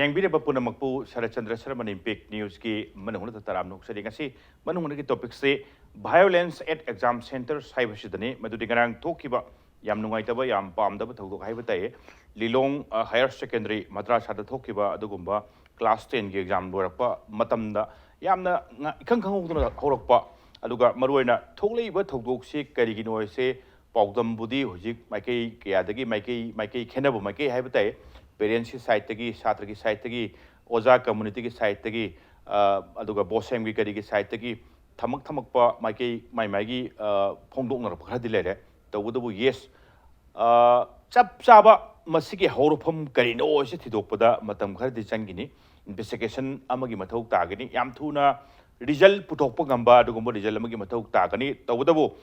Yangbira Punamakpu, Saratchandra Sharma Impact News ki Manung Taram Sadi Manung topic say violence at exam centers Hibashidani, Madudigarang Tokiba, Yam Nuaitaba, Yam Palm the Hibatae, Lilong Higher Secondary, Madras had the Tokiba, Dugumba, Class 10 exam Dorapa, Matamda, Yamna Kankan Horokpa, Aduga Maruena, Toli, but Togoksi, Karigino say, Pogdam Budi, Hujik, Mikey, Kiadagi, Mikey, Kenabo, Mikey Hibatae. Parents side tagi, Satraki side tagi, Oza community side tagi, Aduga Bosem Gikari side tagi, Tamakpa, my Maggie, Pondong or Pradilere, the Wudabu, yes. Chap Saba, Masiki Horopum, Karino, Sitidopada, Matam Kardi Sangini, investigation Amagimato Tagani, Yamtuna, Rizal Putopagamba, Dugumbo Rizal Amagimato Tagani, the Wudabu.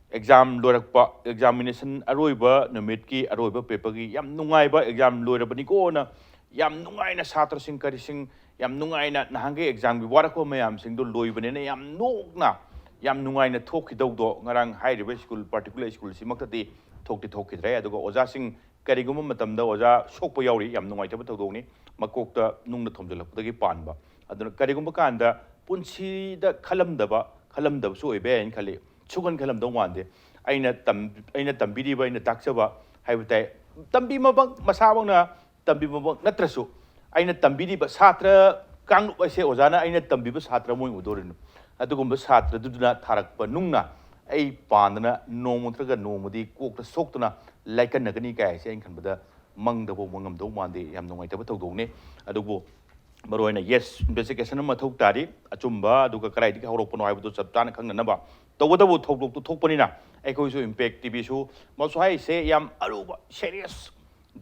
Exam lorakpa examination aroiba numitki aroiba papergi yam nungaiba exam loirabani ko na yam nungai na satra sing karising yam nungai na nahange exam bi warako mayam sing do loibane na yam nokna yam nungai na thokki do ngarang high river school particular school simaktati thokki dre adugo oja sing karigum matamda oja sokpa yauri yam nungai ta todoni makokta nungna thomjalapdagi panba aduna karigum kanda punsi da khalamdaba su oibe en khali Chugan Kalam don't want it. Aina Tambidi by in the Taxaba, Habitat Tambi Mabang Masabana, Tambi Mabang Natrasu. Aina Tambidi but Satra, Kang, I say Ozana, Aina Tambi Satra Moon Udorin. Adugum Satra do not Tarak Banuna, a Pandana, no Montraga, no Modi, cook the Soktana, like a Naganika, saying Canada, Mang the Wongam don't want the Yam no Matabotone, Adubo. Maroina, yes, investigation Matok Tadi, Achumba, Duka Kraiti, Horopono, I would do Sabtana Kanganaba. The water would talk to Topanina, Echo impact TV show. Most I say, Yam Aruba, serious,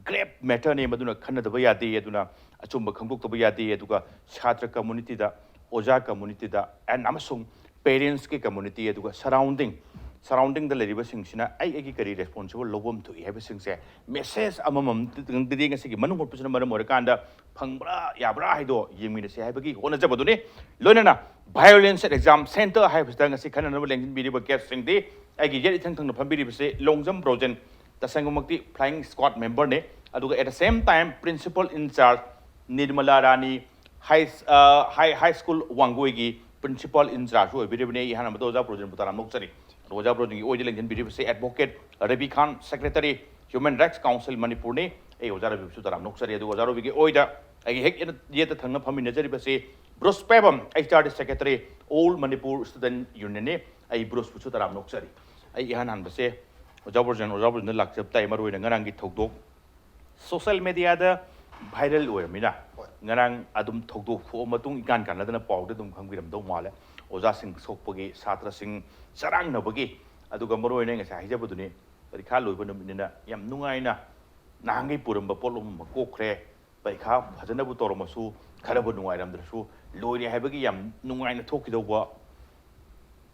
grave matter name Aduna Canada Bayadi, Aduna, Achumba Kanguk Bayadi, Educa, Chatra community, the Oja community, and Amazon parents community, Educa, surrounding the Lady Singshina, I carry responsible lobum to everything say. Messages among the Ding Siki Manu Person Morakanda, Pangbra, Yabra, Hido, Yimini Sabaki, Honazabadune, Lonana, violence at exam center, I have done a second and length video casting day. I get it on the Pambiri say Longjam Brojen, the Sangomati flying squad member ne, at the same time, principal in charge, Nidmalarani, high school Wanguigi, principal in charge, who will be Hanamadoza Brojen Putaramokari. Roja Brojen, Ojilang Video say advocate, Rabi Khan, Secretary, Human Rights Council Manipur, a Ozara Sutaram Noxari, the Ozaro Oida, I hate yet the Tanga Paminazari say, Bruce Pebam, HRD Secretary, Old Manipur Student Union, a Bruce Sutaram Noxari. I Hanan say, Ojaborjan, the Laksap Timer with a Garangi Togdo. Social media, the viral Uemina, Narang Adum Togdo, Matung Gan Canada, Powder, Dum Male, Ozasing Sopogi, Satra Sing, Sarang Nobagi, Adugamoro and Hijabuduni, Ricalu, Yam Nungaina, Nangi Purum, Bapolum, Kokre, Baika, Hazanabutormasu, Karabunu, I am the shoe, Lori Habagi Yam, Nungaina Tokido,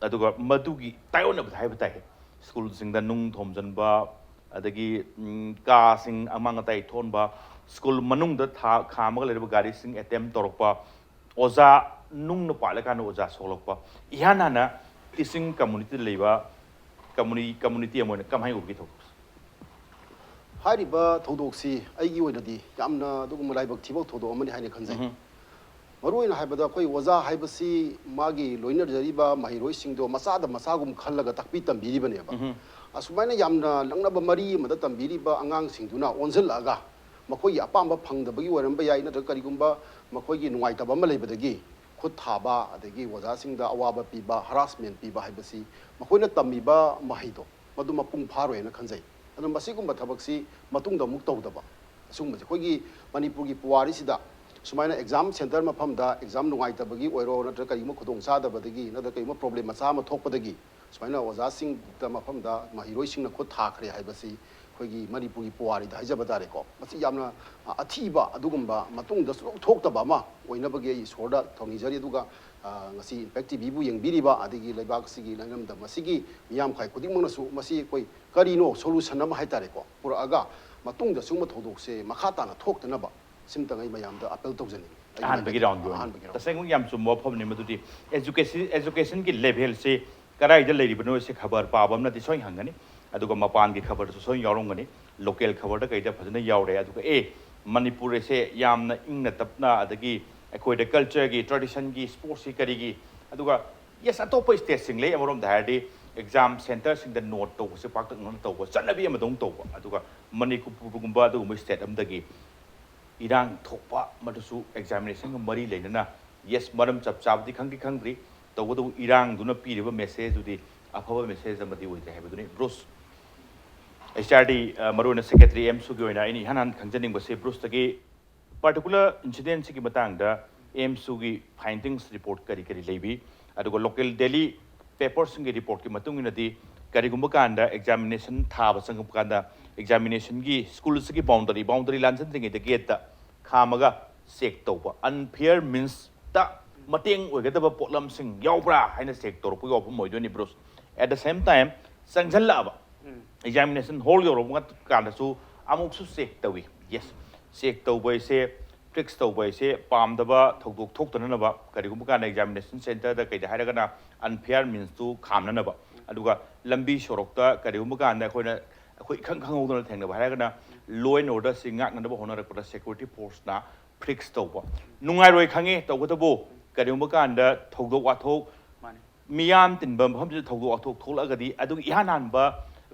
Aduga Madugi, Taiwan of Habitat, schools in the Nung Thomson Bar, Adagi Gasing among a Tonba, school Manung the Kamal Garising at them Torpa, Oza Nung no Palakan Oza Solopa, Yanana, Kissing community labor, community among Kamai Ubito. Hariba Todoxi, Aguidi, Yamna, Dugumai Tibo Todo, many Hanakan. Maruin Habada, Waza, Hibasi, Magi, Loiner Jariba, my racing do Masada Masagum Kalaga Tapitam Biribaneba. As when Yamna, Langnaba Marie, Madatam Biriba, Angang Singduna, Onzelaga, Makoy Apamba Pang the Biwa and Bayana Karigumba, Makoy in White Abamale, but the gay. Kutaba, the gay was asking the Awaba Piba, harassment Piba Hibasi, Makoina Tamiba, Mahido, Maduma Pung Paro and a Kanzai. And Masigum Batabaxi, Matunda Muktodaba. Assume the Kogi, Manipuri Puarisida. Sumana exam center Mapamda, exam Nuaita Bagi, or not Kaymo Kudong Sada Badagi, another Kaymo problem, Masama Topadagi. Sumana was asking the Mapamda, Mahiroishing a Kotakri Hibasi, Kogi, Manipuri Puari, the Hijabadareko. Masiyamna, Atiba, Adugumba, Matung, the talked about Ma, we never gay Sorda, Tony Jariduga, Masi, Pecti Bibu, and Biriba, Adigi, Lebaxigi, Lanam, the Masigi, Yam Kai, Kudimonasu, Masi, Karino, Solution Haitareko, Puraga, Matung, the Suma Todoxe, Makatana, talked another. Simtang Mayam, the Apple Tozen. And begin on the second Yam to more problem to education level say, Karai the lady, but no sick cover, Pabam, not the soy hangani, Adugamapan get covered to soy yorongani, local cover the Kaita Pasana Yaure, Manipur se yamna ingna tapna adagi akoida culture gi tradition gi sports gi karigi aduga yes atopa state sing le amorom dhardi exam center sing the note to se pak ngon to ko chalabi amadong to aduga Manipur gumba adu state amdagi irang thokpa madusu examination mari leinana yes maram chap chabdi khangri to irang duna piriba message udi afaba message amadi oide habaduni Bruce HRD Maruna Secretary AMSU gi oina ini hanan khangjaning base Bruce tagi particular incident ki matang da AMSU gi findings report kari lebi adugo local daily papers gi report ki matung inadi kari gumba kanda examination thaba sangam kanda examination gi schools gi boundary lansan ding the gate da khamaga check toba unfair means ta mating oigadaba potlam sing yaubra haina check tor pu yob moidoni Bruce at the same time sangjalla ba examination hall your kind su amuk su check tawi yes check tawbai se tricks tawbai se pam daba thokdok thoktanana ba karigum kan examination center da kaida hairagana unfair means to khamnana ba aduga lambi sorokta karigum kan da khoina khoi khang khangodona thengna ba hairagana law and order singak nanda ba honora ko security force na tricks tawba nungai roi khange tawgatabu karigum kan da thokdok wathok miyam tinbam hamju thokdok wathok tholagadi adu ihanan ba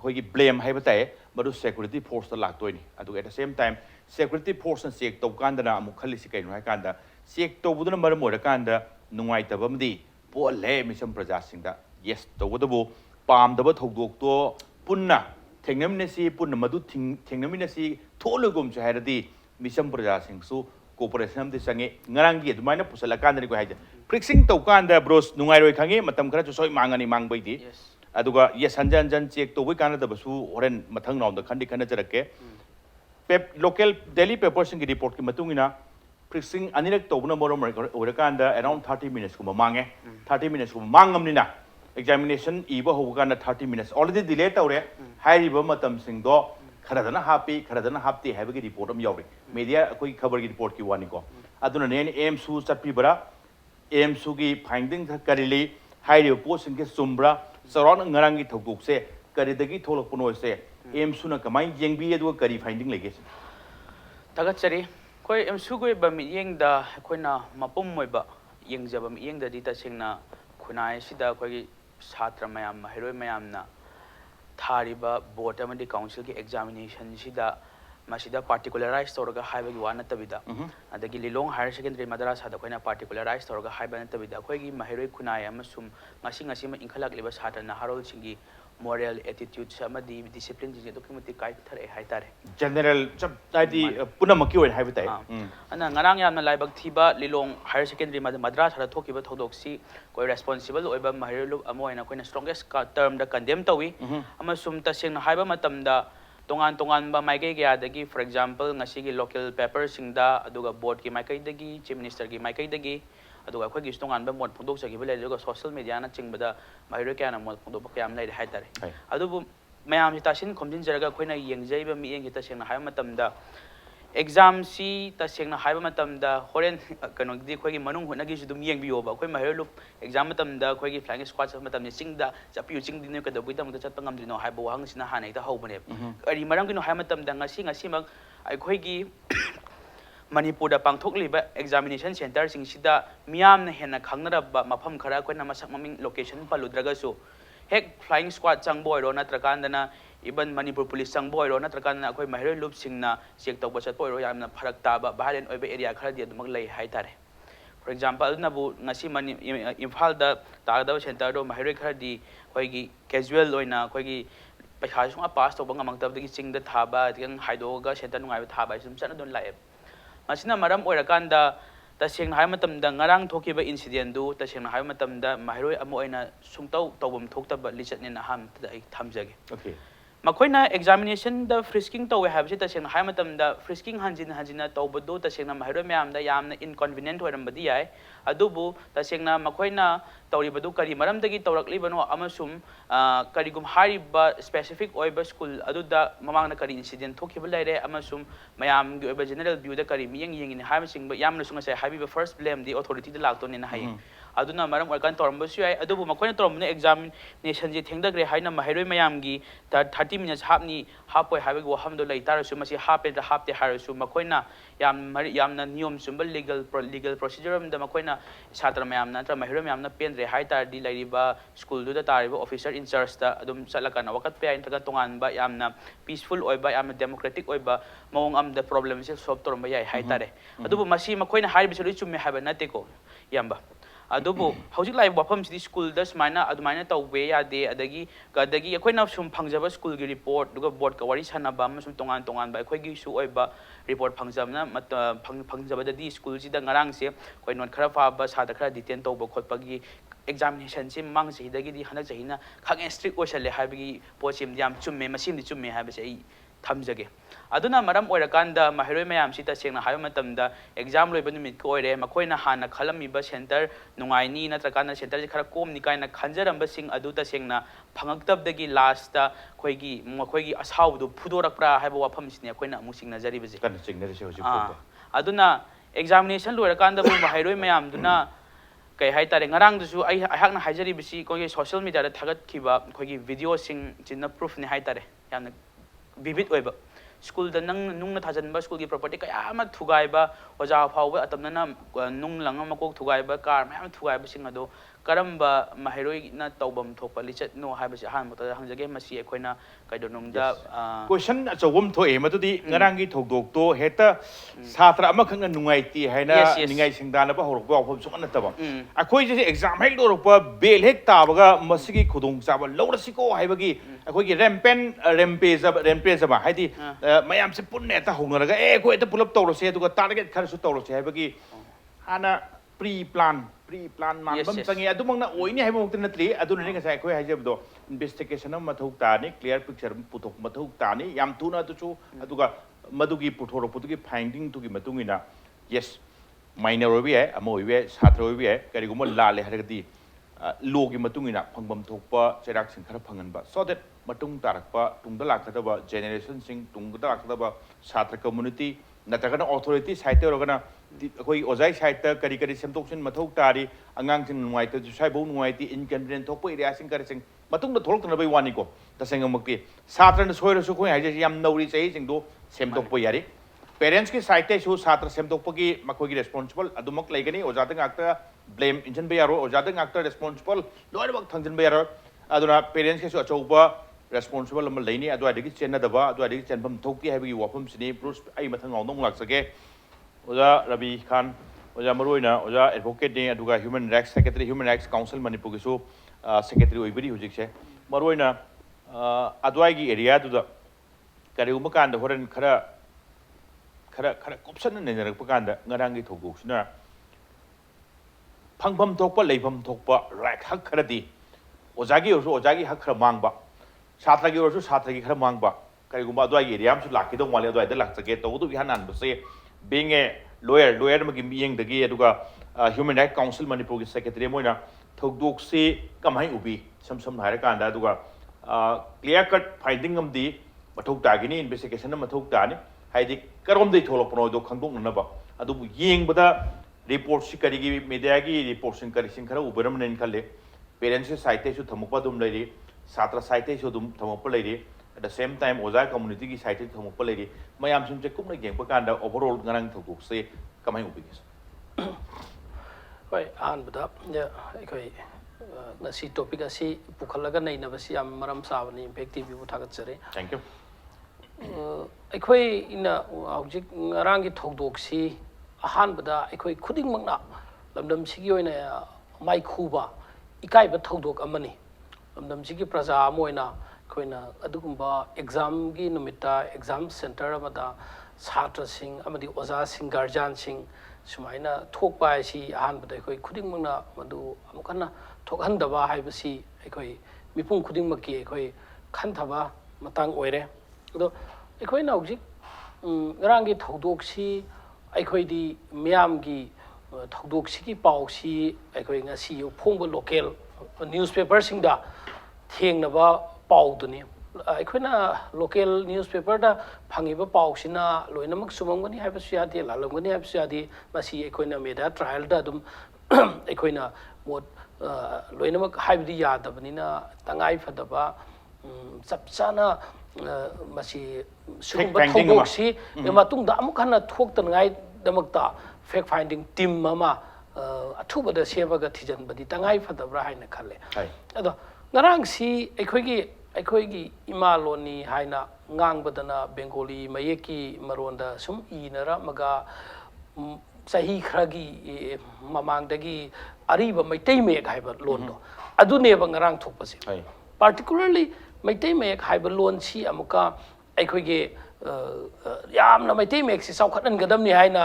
khoi blame haiba tai madu security force la toini adu at the same time security force and check to kanda amu khali si kaino kanda check to buduna maram ora kanda nungai tabamdi po le misam praja singda yes to budu pam daba thogdok to punna thengnamne si punna madu thengnamine si tholugum cha hairadi misam praja sing su cooperation de sange ngarangi adumaina pusala kanda ko haida fixing to kanda bros nungai roi khange matam khara soi mangani mangbai di aduga yes hanjan check to wi kana da basu oren mathang round da khandi khana jarake local daily papers in report ki matungina fixing anirak tobuna morom orakanda around 30 minutes kuma mange 30 minutes kuma mangamnina examination iba hogana 30 minutes already delay tawre hairiba matam sing do kharadana hapti habagi report am yawri media koi khabar ki report ki wani ko aduna ne AMSU chapi bara AMSU gi finding karili hairiba post sing ke sumbra saron ngarang gi thoguk se karidagi tholok puno se AMSU na kamai jengbi adu kari finding lege tagatchari koi AMSU goi ba mi yeng da koina mapum moi ba yeng jaba mi yeng da di ta singna khunai sida koi satra mayam heroi mayam na thari ba board amadi council ki examination sida masida particularize torga haiba gi wana tabida adagi lilong higher secondary madrasa da koina particularize torga haiba na tabida koi gi mahiroi khunai amasum ngasi ma inkhalak liba satra na harol singi moral attitude samadi discipline ji document kai thare hai tare general chap dai punamaki oi haiba tai ana ngarang yamna laibak thiba lilong higher secondary madrasa da thokiba thodok si koi responsible oiba mahirlu amoina koina strongest term da condemn tawi amasum taseng haiba matamda tongan ba maikai gya dagi for example ngasi gi local paper singda aduga board ki maikai dagi chief minister ki maikai dagi aduga khoi gi tongan ba mod phondok sagi bele aduga social media na chingba mahiro kya na mod phondok kya am lai hai tare adubu mayam ji tasin khomjin jaraga khoina yengjai ba mi yeng ta sengna hai matamda exam si ta sengna hai matamda horen kano di khoi gi manung hona gi dum yeng biyo ba khoi mahiro lu exam matamda khoi gi flying squad sa matamni singda chapiu chingdi ne ka da buidam da chatpa ngamdi no hai bo hang sina hanai da hobane ari maram gi no hai matamda ngasi mak ai khoi gi Manipur da pangthokliba examination center sing sida miyam na hena khangnaraba mafam khara koina masak maming location paludraga su hek flying squad changboy ro natrakandana iban Manipur police changboy ro natrakandana akoi mahiroi loop singna check tawba chatboy ro yamna pharak taba bahalen oiba area khara di adumak lei hai tare for example nabu ngasi mani imphal da tagda center do mahiroi khara di koi gi casual oina koi gi paikha sunga pass tawba ngamang tabdagi chingda thaba tiang haidoga center nungai thaba sum chana don lae masina maram oirakanda taseng hai matamda ngarang thokiba incident du taseng hai matamda mahiroi amo oina sungtau tawbam thokta ba lichat ne na ham ta ai thamjage okay makoina examination da frisking tawe habse taseng hai matamda frisking hanjina tawbadu taseng mahiroi mayam da yamna inconvenient oirambadi yai adubu taseng makoina tawribadu kari maram dagi tawraklibano amasum karigum hariba specific oiba school aduda mamangna kari incident thokiba laire amasum mayam gi oiba general view da kari miyeng in haimsing ba yamna sunga sai habiba first blame the authority da lakto ne na hai aduna maram orkan torambsu ai adubu makoina torambna examination je thengdagre haina mahairoi mayamgi 30 minutes hapni hapoi habagi wahamdo leitarasu masi hapte harasu makoina yamna niyom sumba legal procedure da makoina satra mayamna tra mahairoi mayamna pendre haitar di lairiba school du da tariba officer in charge da adum salakana wakat pe intaga tongan ba yamna peaceful oiba yamna democratic oiba mawong am the problem se solve toramba yai haitare adubu masi makoina haribisu chumme haba nateko yamba adubu hojik lai wafam sidi school da smaina adumaina tawbe yade adagi akoina sum phangjaba school gi report duga board ka wari sanaba am sum tongan ba akhoi gi su oiba report phangjamna phangjaba da di school sida ngarang se koi non khara fa ba sa da khara detain tawba khotpa gi examination sim mang se dagi di hana jahina khang strict oisale habigi pochim yam chumme masim di chumme habi se thamjage aduna maram oirakanda mahiroi mayam sita sengna hayo matamda exam loiba numit ko oire makoina hana khalami ba center nungaini natrakana center ji khara kom ni kaina khanjaramba sing aduta sengna phangaktab dagi last ta khoigi makoigi asawdu phudorakpra haiba wafam sine koina amu singna jari beje kan singne se hoji aduna examination loirakanda bu mahiroi mayam duna kai hai tare ngarang du ai hakna haijari bisi ko social media da thagat khiba khoigi video sing jinna proof ni hai tare yamna vivid oiba school da nung na thajan ba school gi property kaya ma thugai ba oja phawba atamna na nung langa makok thugai ba car ma thugai ba sing ado karamba mahiroi na tawbam thokpa lichat no haiba se han mata hangjage masi ekhoina kaidonung da question achawum thoe madudi ngarangi thogdok to heta satra ama khang nungai ti haina ningai singdana ba horok ba phom sukna taba akhoi je exam hek dorok pa bel hek tabaga masigi khudong chaba lawrasiko haibagi akhoi gi rampage ba haidi mayam se punne ta hongraga ko eta pulap tawrose duga target kharsu tawrose haibagi hana pre plan man bam changi adumang na oini haiba mukta natri aduna ni ngasai khoi haijabdo investigation am mathuk tani clear picture puthok mathuk tani yam tuna tu chu aduga madugi puthoro putugi finding tu gi matungina yes minor obi hai amo obi satra obi hai kari gum la le haragdi law gi matungina phangbam thokpa cherak sing khara phangan ba so that matung tarakpa tungda lakadaba generation sing tungda lakadaba satra community natragana authority side organa koi ozai side ta kari semtoksin mathok tari angang sing nuai ta sai bo nuai ti inconvenient thokpa area sing kari sing matung da tholok na bai wani ko ta sing makti satra na soira su koi haje yam nauri chai sing do semtokpa yari parents ki side ta su satra semtokpa ki makoi gi responsible adumak laigani oja ta ngakta blame injan bai yaro oja ta ngakta responsible loi bak thangjan bai yaro aduna parents ki su achouba responsible am laini adwa digi chenna daba adwa digi chenbam thokti habi wafam sini bruce ai mathang ngong lak sake oja Rabi Khan oja maroina oja advocate ni aduga human rights secretary human rights council Manipur gi su secretary oibiri hujik se maroina adwai gi area du da kari uma kan da horen khara kopsan ne ne pak kan da ngarang gi thogok sina phangpham thokpa leibam thokpa right hak khara di ojagi hak khara mangba satra gi orsu satra gi khara mangba kari gumba adwai gi area am su lakki dong wale adwai da lak sake to du gi hanan se being a lawyer ma gi miyeng dagi aduga human rights council Manipur gi secretary moina thogdok se kamai ubi sam hare kan da aduga clear cut finding am di mathok ta gi ni investigation am mathok ta ni haidi karom dei tholok prono do khangdok na ba adu yeng bada report si kari gi media gi report sing kari sing khara uberam nen khalle parents site su thamukpa dum leiri satra site su dum thamukpa leiri at the same time oja community gi site thamukpa leiri mayam sum che kumna geng pa kan da overall ngarang thogok se kamai ubi gi hoi an bada ya khoi na si topic asi pukhalaga nei na basi am maram sabani effective bu thagat chare thank you khoi ina object ngarang gi thogdok si ahan bada khoi khuding makna lamdam sigi oina mai khuba ikai ba thogdok amani lamdam sigi praja moina khoina adugumba exam gi numita exam center amada satra sing amadi oja sing guardian sing sumaina thokpa si ahan bada khoi khuding makna madu amukana thokhandaba haibasi khoi mipung khuding makki khoi khanthaba matang oire ado khoi na hojik ngarang gi thogdok si khoi di miam gi thogdok si ki pau si khoi ngasi yu phongba local newspaper sing da thengnaba pau duni khoi local newspaper da phangiba pau sina loinamak sumamgani haibasu yadi lalamgani haibasu yadi masi khoi na media trial da dum ꯑꯩꯈꯣꯏꯅ ꯃꯣꯠ ꯂꯣꯏꯅꯃꯛ ꯍꯥꯏꯕꯗꯤ ꯌꯥꯗꯕꯅꯤꯅ ꯇꯉꯥꯏ ꯐꯗꯕ ꯆꯞ ꯆꯥꯅ ꯃꯁꯤ ꯁꯤꯒꯨꯝꯕ ꯊꯧꯗꯣꯛꯁꯤ ꯃꯇꯨꯡꯗ ꯑꯃꯨꯛ ꯍꯟꯅ ꯊꯣꯛꯇꯅꯉꯥꯏꯗꯃꯛꯇ ꯐꯦꯛ ꯐꯥꯏꯟꯗꯤꯡ ꯇꯤꯝ ꯑꯃ ꯑꯊꯨꯕꯗ ꯁꯦꯝꯃꯒ ꯊꯤꯖꯤꯟꯕꯗꯤ ꯇꯉꯥꯏ ꯐꯗꯕ꯭ꯔꯥ ꯍꯥꯏꯅ ꯈꯜꯂꯦ ꯑꯗꯣ ꯉꯔꯥꯡꯁꯤ ꯑꯩꯈꯣꯏꯒꯤ ꯏꯃꯥ ꯂꯣꯟꯅꯤ ꯍꯥꯏꯅ ꯉꯥꯡꯕꯗꯅ ꯕꯦꯡꯒꯣꯂꯤ ꯃꯌꯦꯛꯀꯤ ꯃꯔꯣꯟꯗ ꯁꯨꯝ ꯏꯅꯔꯝꯃꯒ ꯆꯍꯤ ꯈꯔꯒꯤ ꯃꯃꯥꯡꯗꯒꯤ ꯑꯔꯤꯕ ꯃꯩꯇꯩ ꯃꯌꯦꯛ ꯍꯥꯏꯕ ꯂꯣꯟꯗꯣ ꯑꯗꯨꯅꯦꯕ ꯉꯔꯥꯡ ꯊꯣꯛꯄꯁꯦ ꯄꯥꯔꯇꯤꯀꯨꯂꯔꯂꯤ ꯃꯩꯇꯩ ꯃꯌꯦꯛ ꯍꯥꯏꯕ ꯂꯣꯟꯁꯤ ꯑꯃꯨꯛꯀ ꯑꯩꯈꯣꯏꯒꯤ ꯌꯥꯝꯅ ꯃꯩꯇꯩ ꯃꯌꯦꯛꯁꯤ ꯆꯥꯎꯈꯠꯍꯟꯒꯗꯕꯅꯤ ꯍꯥꯏꯅ